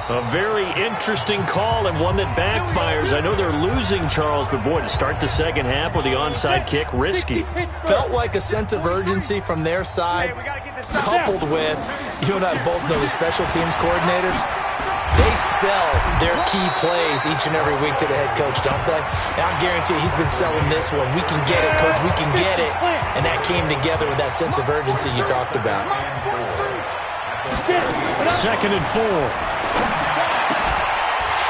A very interesting call and one that backfires. I know they're losing, Charles, but boy, to start the second half with the onside kick, risky. Felt like a sense of urgency from their side, coupled with, you and I both know the special teams coordinators. They sell their key plays each and every week to the head coach, don't they? And I guarantee he's been selling this one. We can get it, coach, we can get it. And that came together with that sense of urgency you talked about. 2nd and 4.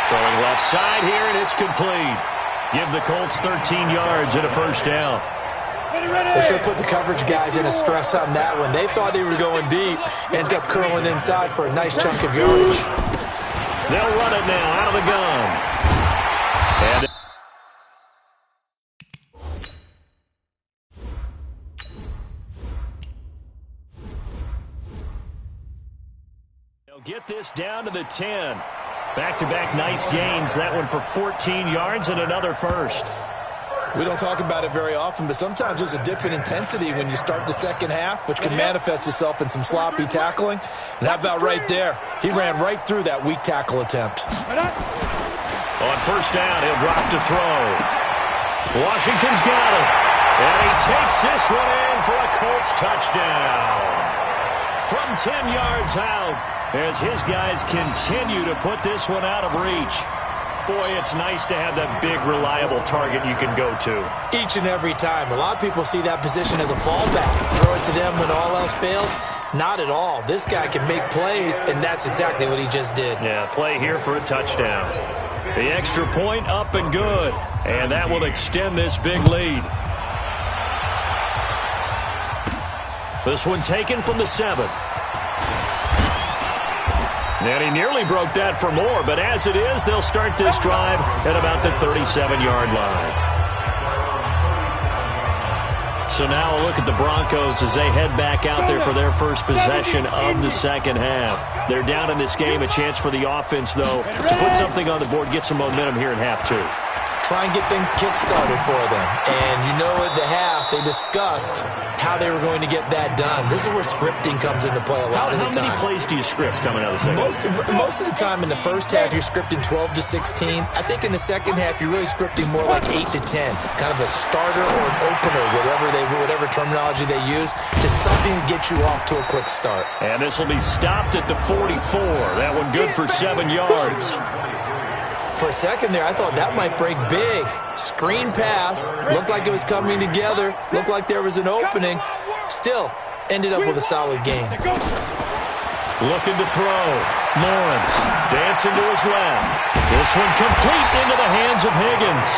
Throwing left side here, and it's complete. Give the Colts 13 yards and a first down. They should have put the coverage guys in a stress on that one. They thought they were going deep. Ends up curling inside for a nice chunk of yardage. They'll run it now out of the gun. And they'll get this down to the 10. Back-to-back nice gains. That one for 14 yards and another first. We don't talk about it very often, but sometimes there's a dip in intensity when you start the second half, which can manifest itself in some sloppy tackling. And how about right there? He ran right through that weak tackle attempt. On first down, he'll drop to throw. Washington's got it. And he takes this one in for a Colts touchdown. From 10 yards out, as his guys continue to put this one out of reach. Boy, it's nice to have that big, reliable target you can go to. Each and every time. A lot of people see that position as a fallback. Throw it to them when all else fails. Not at all. This guy can make plays, and that's exactly what he just did. Yeah, play here for a touchdown. The extra point up and good. And that will extend this big lead. This one taken from the 7. And he nearly broke that for more, but as it is, they'll start this drive at about the 37-yard line. So now a look at the Broncos as they head back out there for their first possession of the second half. They're down in this game. A chance for the offense, though, to put something on the board, get some momentum here in half 2. Try and get things kick-started for them. And you know at the half, they discussed how they were going to get that done. This is where scripting comes into play a lot of the time. How many plays do you script coming out of the second half? Most of the time in the first half, you're scripting 12 to 16. I think in the second half, you're really scripting more like 8 to 10. Kind of a starter or an opener, whatever terminology they use. Just something to get you off to a quick start. And this will be stopped at the 44. That one good for 7 yards. For a second there, I thought that might break big. Screen pass. Looked like it was coming together. Looked like there was an opening. Still, ended up with a solid game. Looking to throw. Lawrence dancing to his left. This one complete into the hands of Higgins.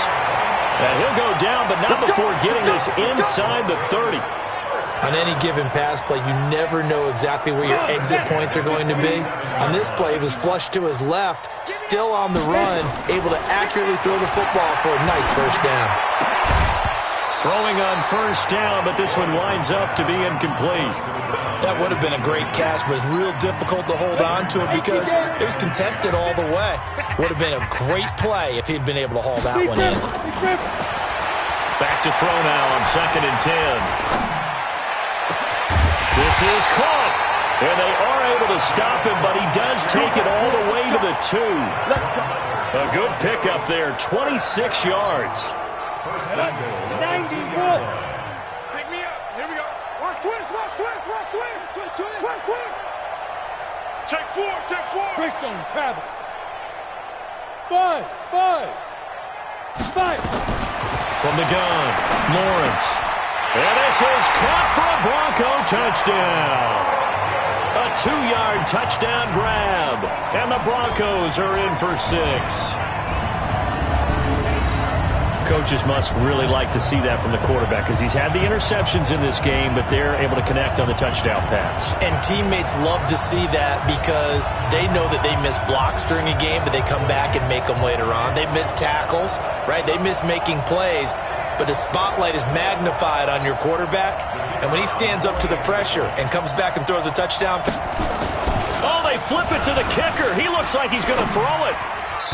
And he'll go down, but not before getting this inside the 30. On any given pass play, you never know exactly where your exit points are going to be. On this play, it was flushed to his left, still on the run, able to accurately throw the football for a nice first down. Throwing on first down, but this one winds up to be incomplete. That would have been a great catch, but it's real difficult to hold on to it because it was contested all the way. Would have been a great play if he'd been able to haul that one in. Back to throw now on 2nd and 10. This is caught, and they are able to stop him, but he does take it all the way to the 2. A good pickup there, 26 yards. 90, go. Pick me up. Here we go. Watch twist, watch twist, watch twist. Twist. Take four. Greystone travel. Five. From the gun, Lawrence. And this is caught for a Bronco touchdown. A 2-yard touchdown grab. And the Broncos are in for 6. Coaches must really like to see that from the quarterback because he's had the interceptions in this game, but they're able to connect on the touchdown pass. And teammates love to see that because they know that they miss blocks during a game, but they come back and make them later on. They miss tackles, right? They miss making plays, but the spotlight is magnified on your quarterback, and when he stands up to the pressure and comes back and throws a touchdown. Oh, they flip it to the kicker. He looks like he's going to throw it.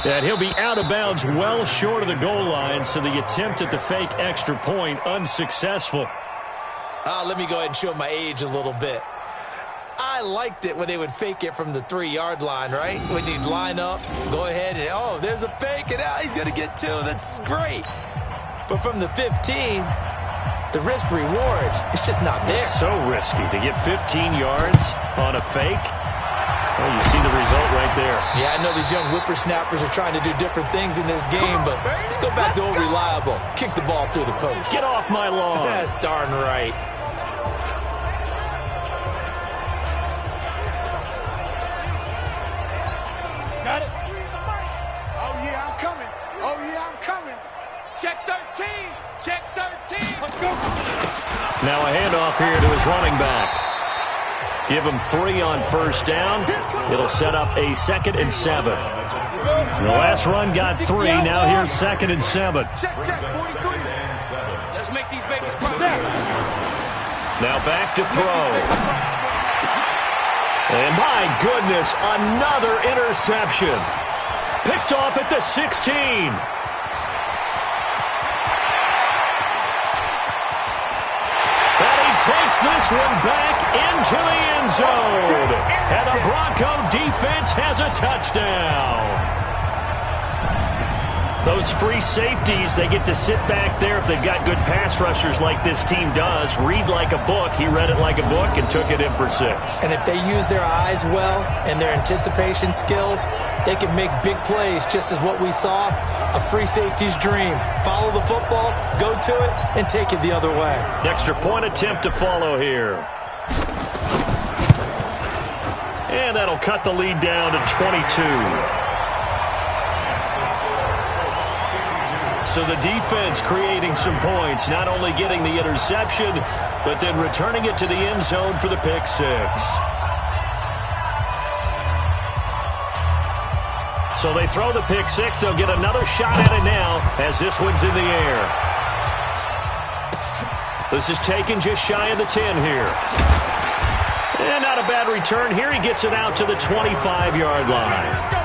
And he'll be out of bounds well short of the goal line, so the attempt at the fake extra point unsuccessful. Let me go ahead and show my age a little bit. I liked it when they would fake it from the 3-yard line, right? When you'd line up, go ahead and, oh, there's a fake, and he's going to get 2. That's great. But from the 15, the risk-reward, it's just not there. It's so risky to get 15 yards on a fake. Well, you see the result right there. Yeah, I know these young whippersnappers are trying to do different things in this game, but let's go back to old reliable. Kick the ball through the post. Get off my lawn. That's darn right. Got it. Oh, yeah, I'm coming. Check 13. Let's go. Now a handoff here to his running back. Give him 3 on first down. It'll set up a 2nd and 7. The last run got 3. Now here's 2nd and 7. Check, 43. Let's make these babies cry. Now back to throw. And my goodness, another interception. Picked off at the 16. Takes this one back into the end zone. And the Bronco defense has a touchdown. Those free safeties, they get to sit back there if they've got good pass rushers like this team does. Read like a book. He read it like a book and took it in for 6. And if they use their eyes well and their anticipation skills, they can make big plays, just as what we saw, a free safety's dream. Follow the football, go to it, and take it the other way. Extra point attempt to follow here. And that'll cut the lead down to 22. So the defense creating some points, not only getting the interception, but then returning it to the end zone for the pick 6. So they throw the pick 6. They'll get another shot at it now as this one's in the air. This is taken just shy of the 10 here. And not a bad return here. He gets it out to the 25-yard line.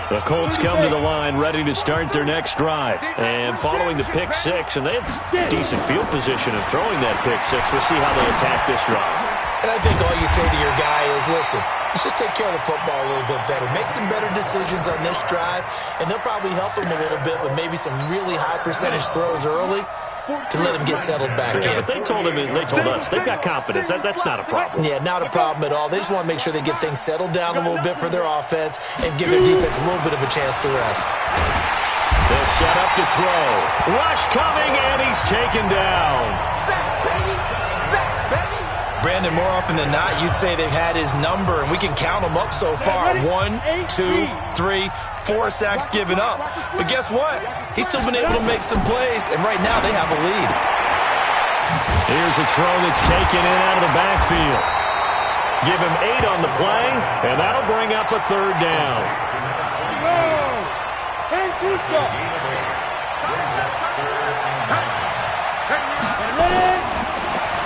The Colts come to the line ready to start their next drive. And following the pick 6, and they have decent field position in throwing that pick 6. We'll see how they attack this drive. And I think all you say to your guy is, listen, let's just take care of the football a little bit better. Make some better decisions on this drive, and they'll probably help him a little bit with maybe some really high percentage throws early to let him get settled back in. But they told us they've got confidence. That's not a problem. Yeah, not a problem at all. They just want to make sure they get things settled down a little bit for their offense and give their defense a little bit of a chance to rest. They'll set up to throw. Rush coming, and he's taken down. Brandon, more often than not, you'd say they've had his number, and we can count them up so far. 1, 2, 3, 4 sacks given up. But guess what? He's still been able to make some plays, and right now they have a lead. Here's a throw that's taken in out of the backfield. Give him 8 on the play, and that'll bring up a 3rd down.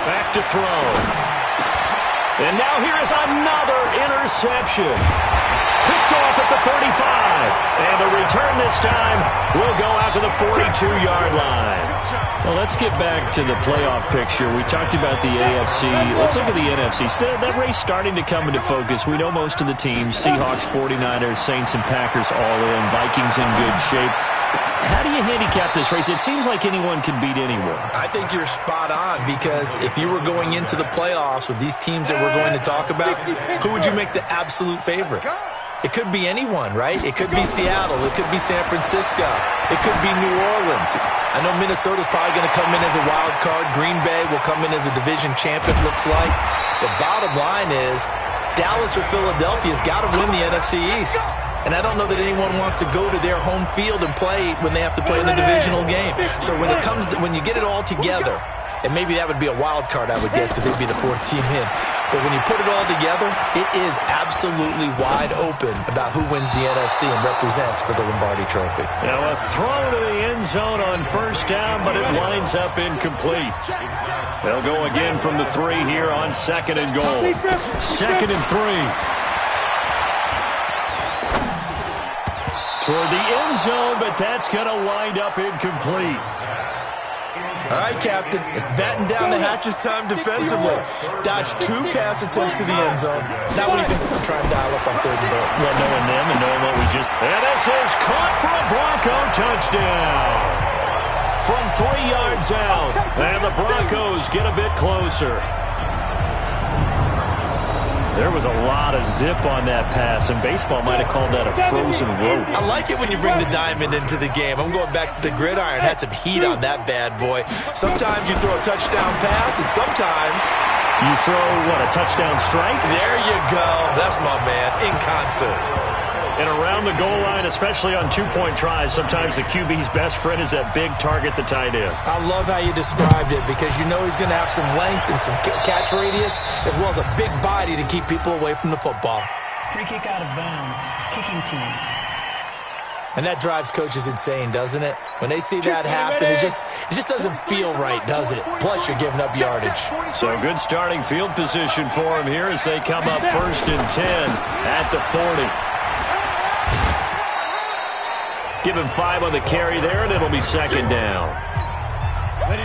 Back to throw. And now here is another interception. Picked off at the 35. And the return this time will go out to the 42-yard line. Well, let's get back to the playoff picture. We talked about the AFC. Let's look at the NFC. That race starting to come into focus. We know most of the teams, Seahawks, 49ers, Saints, and Packers all in. Vikings in good shape. How do you handicap this race? It seems like anyone can beat anyone. I think you're spot on, because if you were going into the playoffs with these teams that we're going to talk about, who would you make the absolute favorite? It could be anyone, right? It could be Seattle. It could be San Francisco. It could be New Orleans. I know Minnesota's probably going to come in as a wild card. Green Bay will come in as a division champ, it looks like. The bottom line is Dallas or Philadelphia's got to win the NFC East. And I don't know that anyone wants to go to their home field and play when they have to play in a divisional game. So when you get it all together, and maybe that would be a wild card, I would guess, because they'd be the fourth team in. But when you put it all together, it is absolutely wide open about who wins the NFC and represents for the Lombardi Trophy. Now a throw to the end zone on first down, but it winds up incomplete. They'll go again from the 3 here on 2nd and goal. 2nd and 3. Toward the end zone, but that's going to wind up incomplete. All right, Captain, it's batten down the hatches time defensively. Dodged 2 pass attempts to the end zone. Now what do you think we're trying to dial up on 3rd and goal? Well, knowing them and knowing what we just... And this is caught for a Bronco touchdown. From 3 yards out. And the Broncos get a bit closer. There was a lot of zip on that pass, and baseball might have called that a frozen rope. I like it when you bring the diamond into the game. I'm going back to the gridiron. Had some heat on that bad boy. Sometimes you throw a touchdown pass, and sometimes... You throw, what, a touchdown strike? There you go. That's my man, in concert. And around the goal line, especially on 2-point tries, sometimes the QB's best friend is that big target, the tight end. I love how you described it, because you know he's going to have some length and some catch radius, as well as a big body to keep people away from the football. Free kick out of bounds. Kicking team. And that drives coaches insane, doesn't it? When they see that happen, it just doesn't feel right, does it? Plus, you're giving up yardage. So good starting field position for him here as they come up 1st and 10 at the 40. Give him 5 on the carry there, and it'll be 2nd down.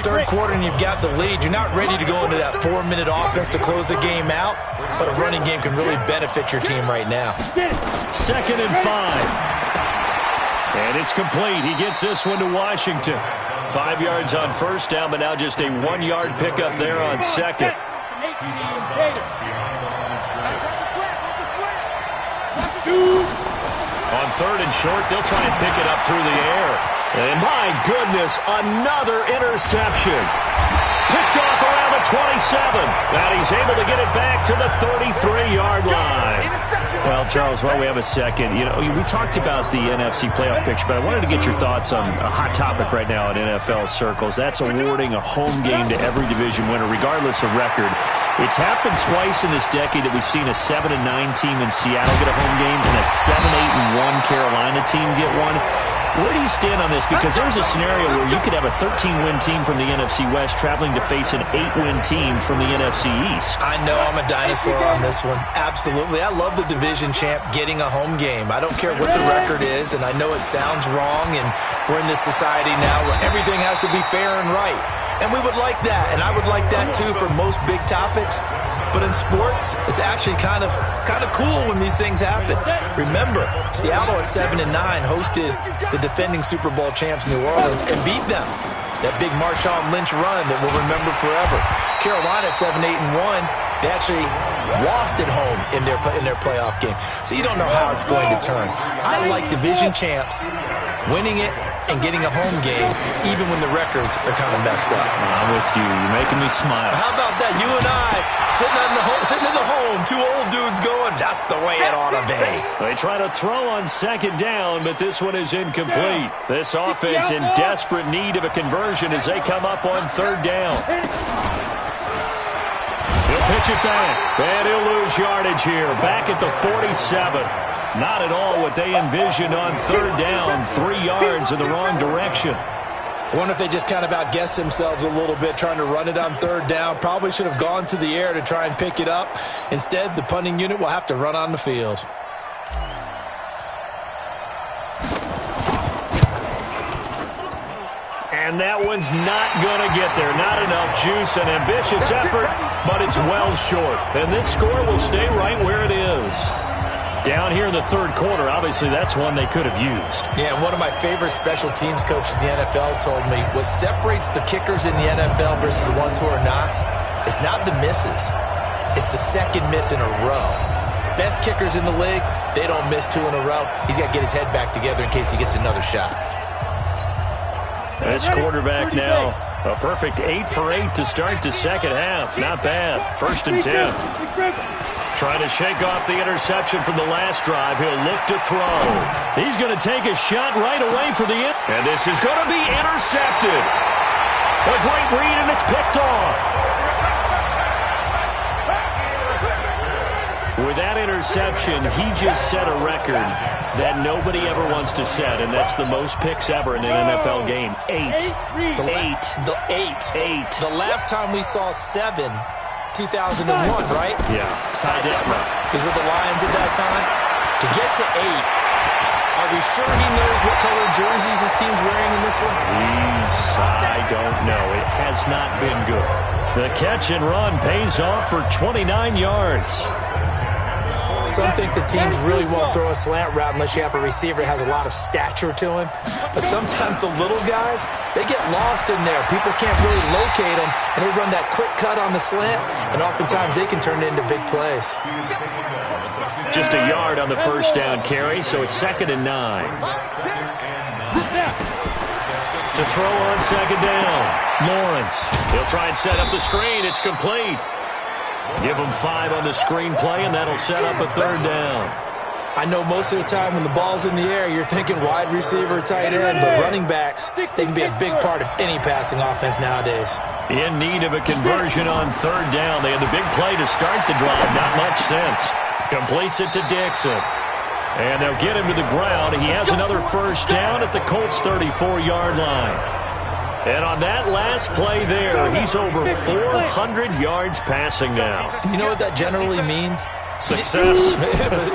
3rd quarter, and you've got the lead. You're not ready to go into that 4-minute offense to close the game out, but a running game can really benefit your team right now. 2nd and 5. And it's complete. He gets this one to Washington. 5 yards on first down, but now just a 1-yard pickup there on 2nd. On 3rd and short, they'll try and pick it up through the air. And my goodness, another interception. Picked off around the 27. And he's able to get it back to the 33-yard line. Well, Charles, while we have a second, you know, we talked about the NFC playoff picture, but I wanted to get your thoughts on a hot topic right now in NFL circles. That's awarding a home game to every division winner, regardless of record. It's happened twice in this decade that we've seen a 7-9 team in Seattle get a home game and a 7-8-1 Carolina team get one. Where do you stand on this? Because there's a scenario where you could have a 13-win team from the NFC West traveling to face an 8-win team from the NFC East. I know I'm a dinosaur on this one. Absolutely. I love the division champ getting a home game. I don't care what the record is, and I know it sounds wrong, and we're in this society now where everything has to be fair and right. And we would like that, and I would like that too for most big topics. But in sports, it's actually kind of cool when these things happen. Remember, Seattle at 7-9 hosted the defending Super Bowl champs New Orleans and beat them. That big Marshawn Lynch run that we'll remember forever. Carolina 7-8-1, they actually lost at home in their playoff game. So you don't know how it's going to turn. I like division champs winning it and getting a home game, even when the records are kind of messed up. I'm with you. You're making me smile. How about that? You and I sitting in the home, 2 old dudes going, that's the way it ought to be. They try to throw on 2nd down, but this one is incomplete. This offense in desperate need of a conversion as they come up on 3rd down. He'll pitch it back, and he'll lose yardage here. Back at the 47. Not at all what they envisioned on 3rd down. 3 yards in the wrong direction. I wonder if they just kind of outguessed themselves a little bit trying to run it on 3rd down. Probably should have gone to the air to try and pick it up. Instead, the punting unit will have to run on the field. And And that one's not going to get there. Not enough juice. An ambitious effort, but it's well short. And this score will stay right where it is. Down here in the third quarter, obviously that's one they could have used. Yeah, one of my favorite special teams coaches in the NFL told me what separates the kickers in the NFL versus the ones who are not is not the misses. It's the second miss in a row. Best kickers in the league, they don't miss 2 in a row. He's got to get his head back together in case he gets another shot. This quarterback now, a perfect 8 for 8 to start the second half. Not bad. 1st and 10. Trying to shake off the interception from the last drive. He'll look to throw. He's going to take a shot right away for the end. And this is going to be intercepted. A great read, and it's picked off. With that interception, he just set a record that nobody ever wants to set, and that's the most picks ever in an NFL game. 8. The last time we saw 7, 2001, right? Yeah. Ty Detmer. He's with the Lions at that time. To get to 8, are we sure he knows what color jerseys his team's wearing in this one? I don't know. It has not been good. The catch and run pays off for 29 yards. Some think the teams really won't throw a slant route unless you have a receiver that has a lot of stature to him. But sometimes the little guys, they get lost in there. People can't really locate them, and they run that quick cut on the slant, and oftentimes they can turn it into big plays. Just a yard on the first down carry, so it's 2nd and 9. To throw on 2nd down, Lawrence. He'll try and set up the screen. It's complete. Give him 5 on the screenplay, and that'll set up a 3rd down. I know most of the time when the ball's in the air, you're thinking wide receiver, tight end, but running backs, they can be a big part of any passing offense nowadays. In need of a conversion on 3rd down. They had the big play to start the drive. Not much sense. Completes it to Dixon. And they'll get him to the ground. He has another 1st down at the Colts' 34-yard line. And on that last play there, he's over 400 yards passing now. You know what that generally means? Success.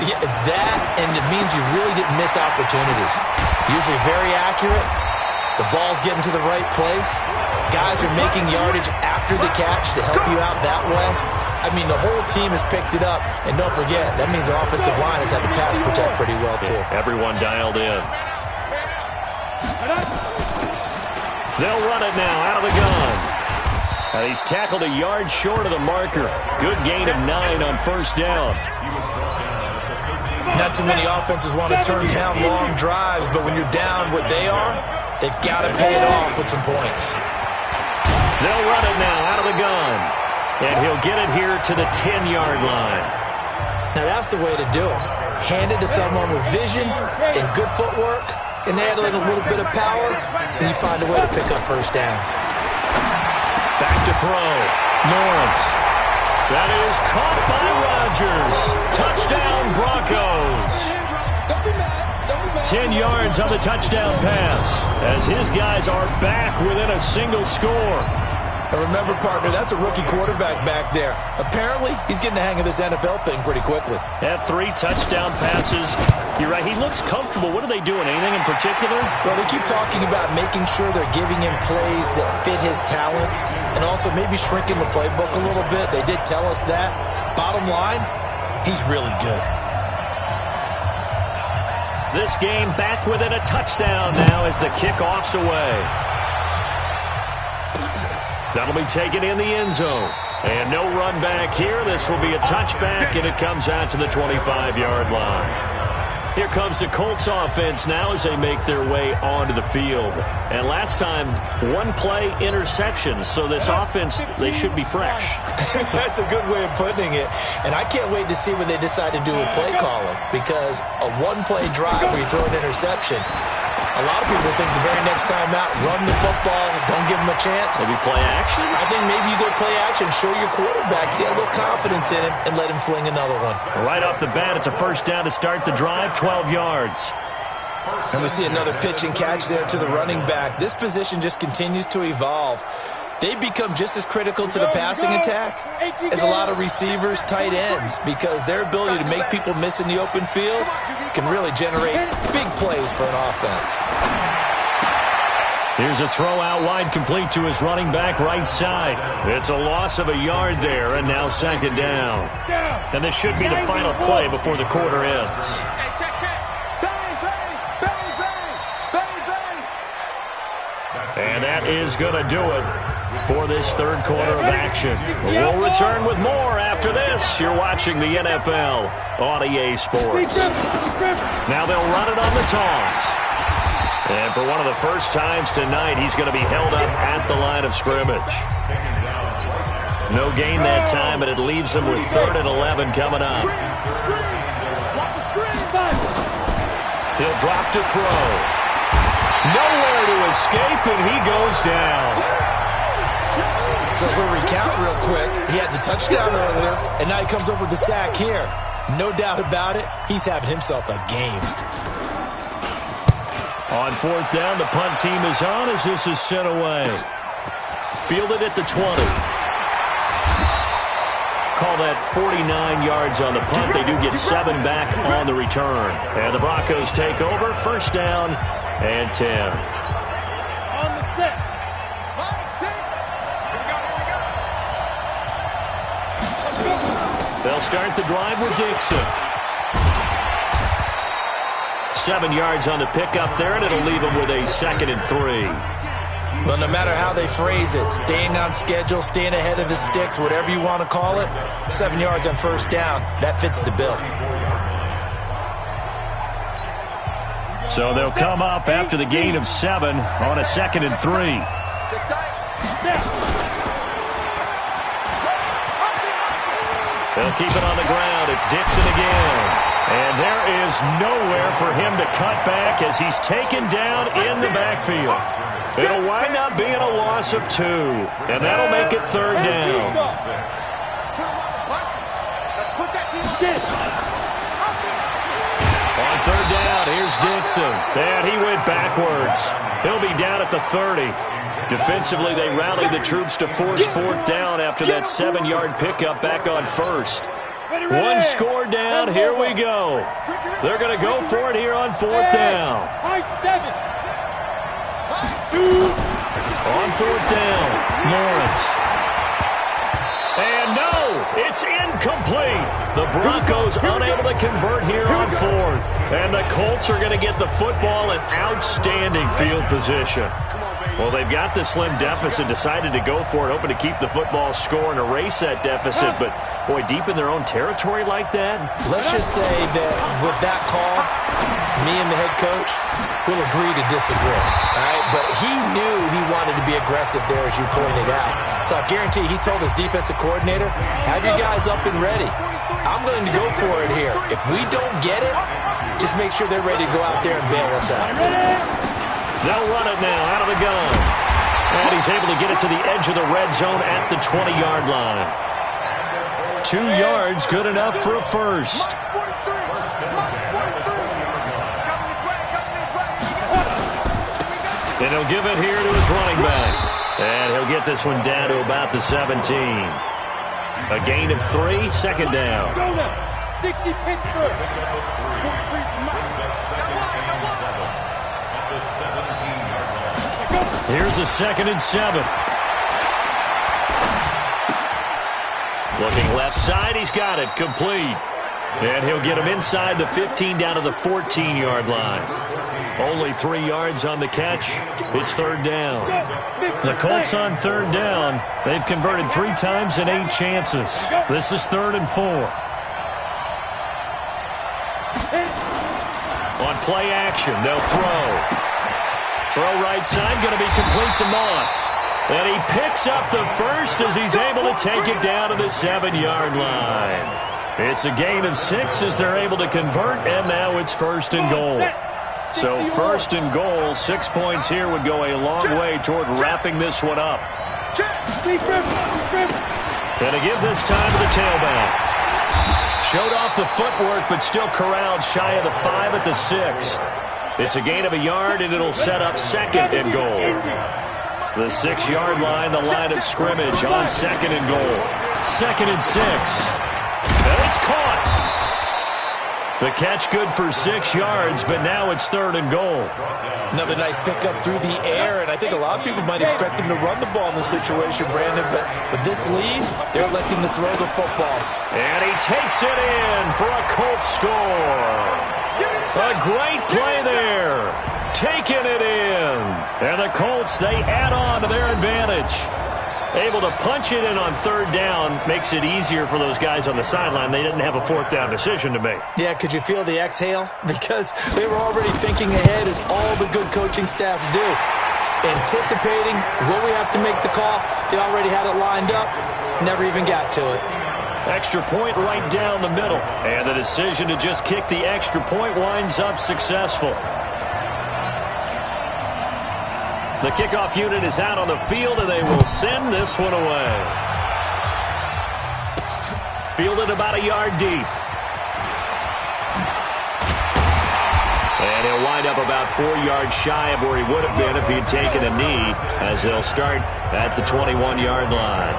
Yeah, that, and it means you really didn't miss opportunities. Usually very accurate. The ball's getting to the right place. Guys are making yardage after the catch to help you out that way. I mean, the whole team has picked it up. And don't forget, that means the offensive line has had to pass protect pretty well, too. Everyone dialed in. They'll run it now out of the gun. And he's tackled a yard short of the marker. Good gain of 9 on 1st down. Not too many offenses want to turn down long drives, but when you're down what they are, they've got to pay it off with some points. They'll run it now out of the gun. And he'll get it here to the 10-yard line. Now that's the way to do it. Hand it to someone with vision and good footwork, and add in a little bit of power, and you find a way to pick up 1st downs. Back to throw. Lawrence. That is caught by Rodgers. Touchdown, Broncos. 10 yards on the touchdown pass as his guys are back within a single score. And remember, partner, that's a rookie quarterback back there. Apparently, he's getting the hang of this NFL thing pretty quickly. Had 3 touchdown passes. You're right, he looks comfortable. What are they doing? Anything in particular? Well, they keep talking about making sure they're giving him plays that fit his talents and also maybe shrinking the playbook a little bit. They did tell us that. Bottom line, he's really good. This game back within a touchdown now as the kickoff's away. That'll be taken in the end zone. And no run back here. This will be a touchback, and it comes out to the 25-yard line. Here comes the Colts offense now as they make their way onto the field. And last time, 1 play interception. So this offense, they should be fresh. That's a good way of putting it. And I can't wait to see what they decide to do with play calling, because a 1-play drive where you throw an interception, a lot of people think the very next time out, run the football, don't give him a chance. Maybe play action? I think maybe you go play action, show your quarterback, get a little confidence in him, and let him fling another one. Right off the bat, it's a 1st down to start the drive, 12 yards. And we see another pitch and catch there to the running back. This position just continues to evolve. They become just as critical to the passing attack as a lot of receivers, tight ends, because their ability to make people miss in the open field can really generate big plays for an offense. Here's a throw out wide, complete to his running back right side. It's a loss of a yard there, and now second down. And this should be the final play before the quarter ends. And that is going to do it for this third quarter of action. We'll return with more after this. You're watching the NFL on EA Sports. Now they'll run it on the toss. And for one of the first times tonight, he's going to be held up at the line of scrimmage. No gain that time, and it leaves him with 3rd and 11 coming up. He'll drop to throw. Nowhere to escape, and he goes down. So we'll recount real quick. He had the touchdown earlier, and now he comes up with the sack here. No doubt about it, he's having himself a game. On 4th down, the punt team is on as this is sent away. Fielded at the 20. Call that 49 yards on the punt. They do get 7 back on the return. And the Broncos take over. 1st down and 10. On the set. They'll start the drive with Dixon. 7 yards on the pickup there, and it'll leave them with a 2nd and 3. Well, no matter how they phrase it, staying on schedule, staying ahead of the sticks, whatever you want to call it, 7 yards on 1st down, that fits the bill. So they'll come up after the gain of 7 on a 2nd and 3. They'll keep it on the ground. It's Dixon again. And there is nowhere for him to cut back as he's taken down in the backfield. It'll wind up being a loss of 2, and that'll make it 3rd down. On 3rd down, here's Dixon. And he went backwards. He'll be down at the 30. Defensively, they rally the troops to force 4th down after that 7-yard pickup back on 1st. 1 score down, here we go. They're going to go for it here on 4th down. On 4th down, Lawrence. And no, it's incomplete. The Broncos unable to convert here on 4th. And the Colts are going to get the football in outstanding field position. Well, they've got the slim deficit, decided to go for it, hoping to keep the football score and erase that deficit. But, boy, deep in their own territory like that. Let's just say that with that call, me and the head coach will agree to disagree. All right? But he knew he wanted to be aggressive there, as you pointed out. So I guarantee he told his defensive coordinator, have your guys up and ready. I'm going to go for it here. If we don't get it, just make sure they're ready to go out there and bail us out. They'll run it now out of the gun. And he's able to get it to the edge of the red zone at the 20-yard line. 2 yards, good enough for a first. And he'll give it here to his running back. And he'll get this one down to about the 17. A gain of 3, 2nd down. 60 Pittsburgh. Here's a 2nd and 7. Looking left side, he's got it, complete. And he'll get him inside the 15 down to the 14-yard line. Only 3 yards on the catch. It's 3rd down. The Colts on 3rd down. They've converted 3 times in 8 chances. This is 3rd and 4. On play action, they'll throw. Throw right side, going to be complete to Moss. And he picks up the first as he's able to take it down to the 7-yard line. It's a gain of 6 as they're able to convert, and now it's 1st and goal. So 1st and goal, 6 points here would go a long way toward wrapping this one up. And to give this time to the tailback. Showed off the footwork, but still corralled shy of the 5 at the 6. It's a gain of a yard, and it'll set up 2nd and goal. The 6-yard line, the line of scrimmage on 2nd and goal. 2nd and 6. And it's caught. The catch good for 6 yards, but now it's 3rd and goal. Another nice pickup through the air, and I think a lot of people might expect him to run the ball in this situation, Brandon, but with this lead, they're electing to throw the footballs. And he takes it in for a Colts score. A great play there. Taking it in. And the Colts, they add on to their advantage. Able to punch it in on 3rd down makes it easier for those guys on the sideline. They didn't have a 4th down decision to make. Yeah, could you feel the exhale? Because they were already thinking ahead, as all the good coaching staffs do. Anticipating, will we have to make the call? They already had it lined up. Never even got to it. Extra point right down the middle. And the decision to just kick the extra point winds up successful. The kickoff unit is out on the field, and they will send this one away. Fielded about a yard deep. And he'll wind up about 4 yards shy of where he would have been if he had taken a knee, as they'll start at the 21-yard line.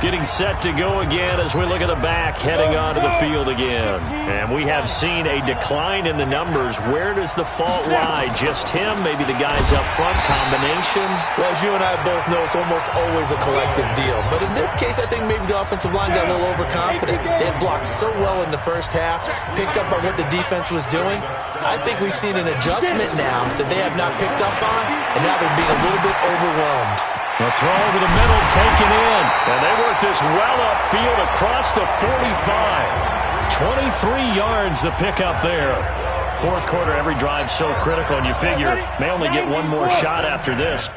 Getting set to go again as we look at the back, heading onto the field again. And we have seen a decline in the numbers. Where does the fault lie? Just him? Maybe the guys up front? Combination? Well, as you and I both know, it's almost always a collective deal. But in this case, I think maybe the offensive line got a little overconfident. They had blocked so well in the first half, picked up on what the defense was doing. I think we've seen an adjustment now that they have not picked up on, and now they're being a little bit overwhelmed. The throw over the middle, taken in. And they work this well upfield across the 45. 23 yards the pickup there. 4th quarter, every drive so critical, and you figure may only get one more shot after this.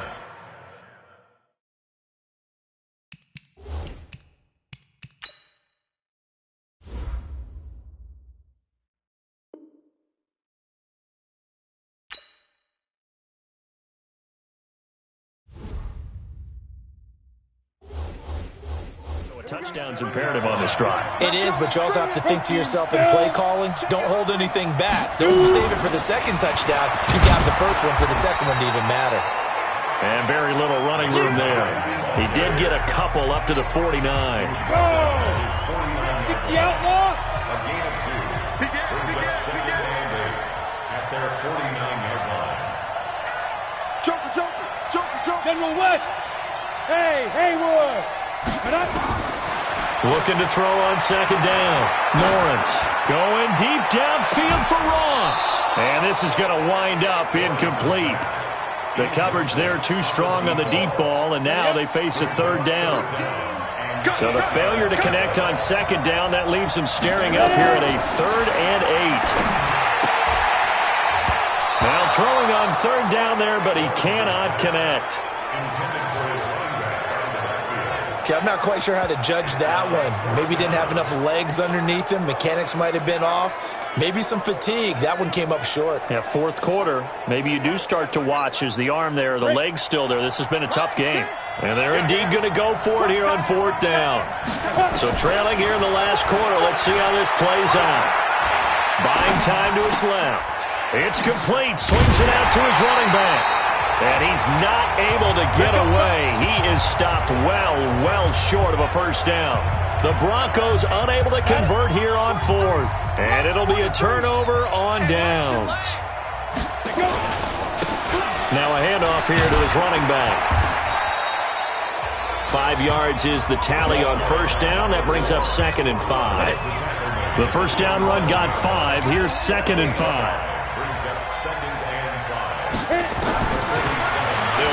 Touchdown's imperative on this drive. It is, but you also have to think to yourself in play calling, don't hold anything back. Don't save it for the second touchdown. You got the first one for the second one to even matter. And very little running room there. He did get a couple up to the 49. 60 outlaw. At their 49-yard line. Joker. General West. Hey, Haywood. Looking to throw on 2nd down. Lawrence going deep downfield for Ross. And this is going to wind up incomplete. The coverage there too strong on the deep ball, and now they face a 3rd down. So the failure to connect on 2nd down, that leaves them staring up here at a 3rd and 8. Now throwing on 3rd down there, but he cannot connect. I'm not quite sure how to judge that one. Maybe didn't have enough legs underneath him. Mechanics might have been off. Maybe some fatigue. That one came up short. Yeah, 4th quarter. Maybe you do start to watch as the arm there, the leg's still there. This has been a tough game. And they're indeed going to go for it here on 4th down. So trailing here in the last quarter. Let's see how this plays out. Buying time to his left. It's complete. Swings it out to his running back. And he's not able to get away. He is stopped well short of a 1st down. The Broncos unable to convert here on 4th. And it'll be a turnover on downs. Now a handoff here to his running back. 5 yards is the tally on 1st down. That brings up 2nd and 5. The 1st down run got 5. Here's 2nd and 5.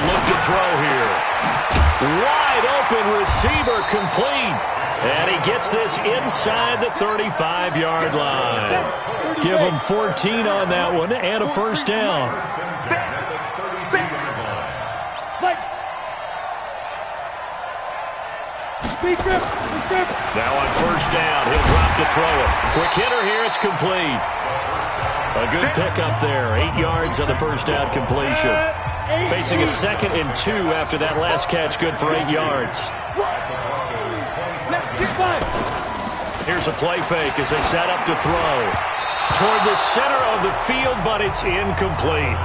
Look to throw here. Wide open receiver complete. And he gets this inside the 35-yard line. Give him 14 on that one and a 1st down. Now on 1st down, he'll drop to throw it. Quick hitter here, it's complete. A good pickup there. 8 yards on the 1st down completion. Facing a 2nd and 2 after that last catch, good for 8 yards. Here's a play fake as they set up to throw. Toward the center of the field, but it's incomplete.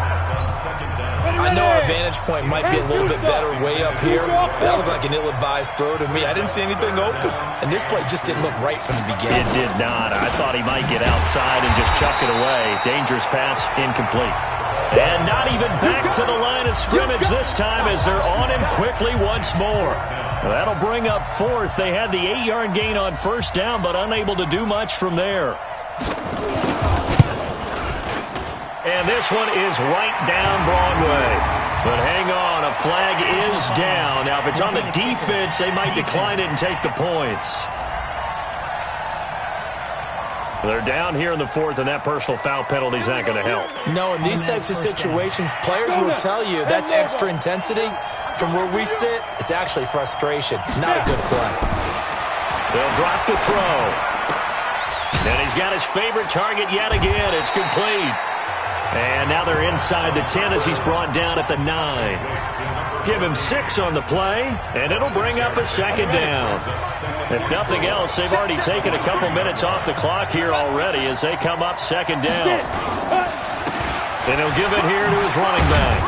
I know our vantage point might be a little bit better way up here, but that looked like an ill-advised throw to me. I didn't see anything open, and this play just didn't look right from the beginning. It did not. I thought he might get outside and just chuck it away. Dangerous pass, incomplete. And not even back to the line of scrimmage this time as they're on him quickly once more. That'll bring up fourth. They had the 8-yard gain on first down, but unable to do much from there. And this one is right down Broadway. But hang on, a flag is down. Now, if it's on the defense, they might decline it and take the points. They're down here in the fourth, and that personal foul penalty is not going to help. No, in these types of situations, players will tell you that's extra intensity. From where we sit, it's actually frustration. Not a good play. They'll drop the throw. And he's got his favorite target yet again. It's complete. And now they're inside the 10 as he's brought down at the 9. Give him 6 on the play, and it'll bring up a second down. If nothing else, they've already taken a couple minutes off the clock here already as they come up second down. And he'll give it here to his running back.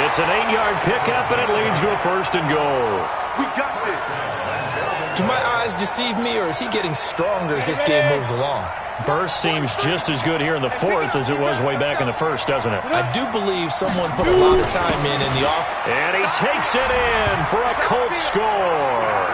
It's an 8-yard pickup, and it leads to a first and goal. We got this. Do my eyes deceive me, or is he getting stronger as this game moves along? Burst seems just as good here in the fourth as it was way back in the first, doesn't it? I do believe someone put a lot of time in the off. And he takes it in for a Colts score.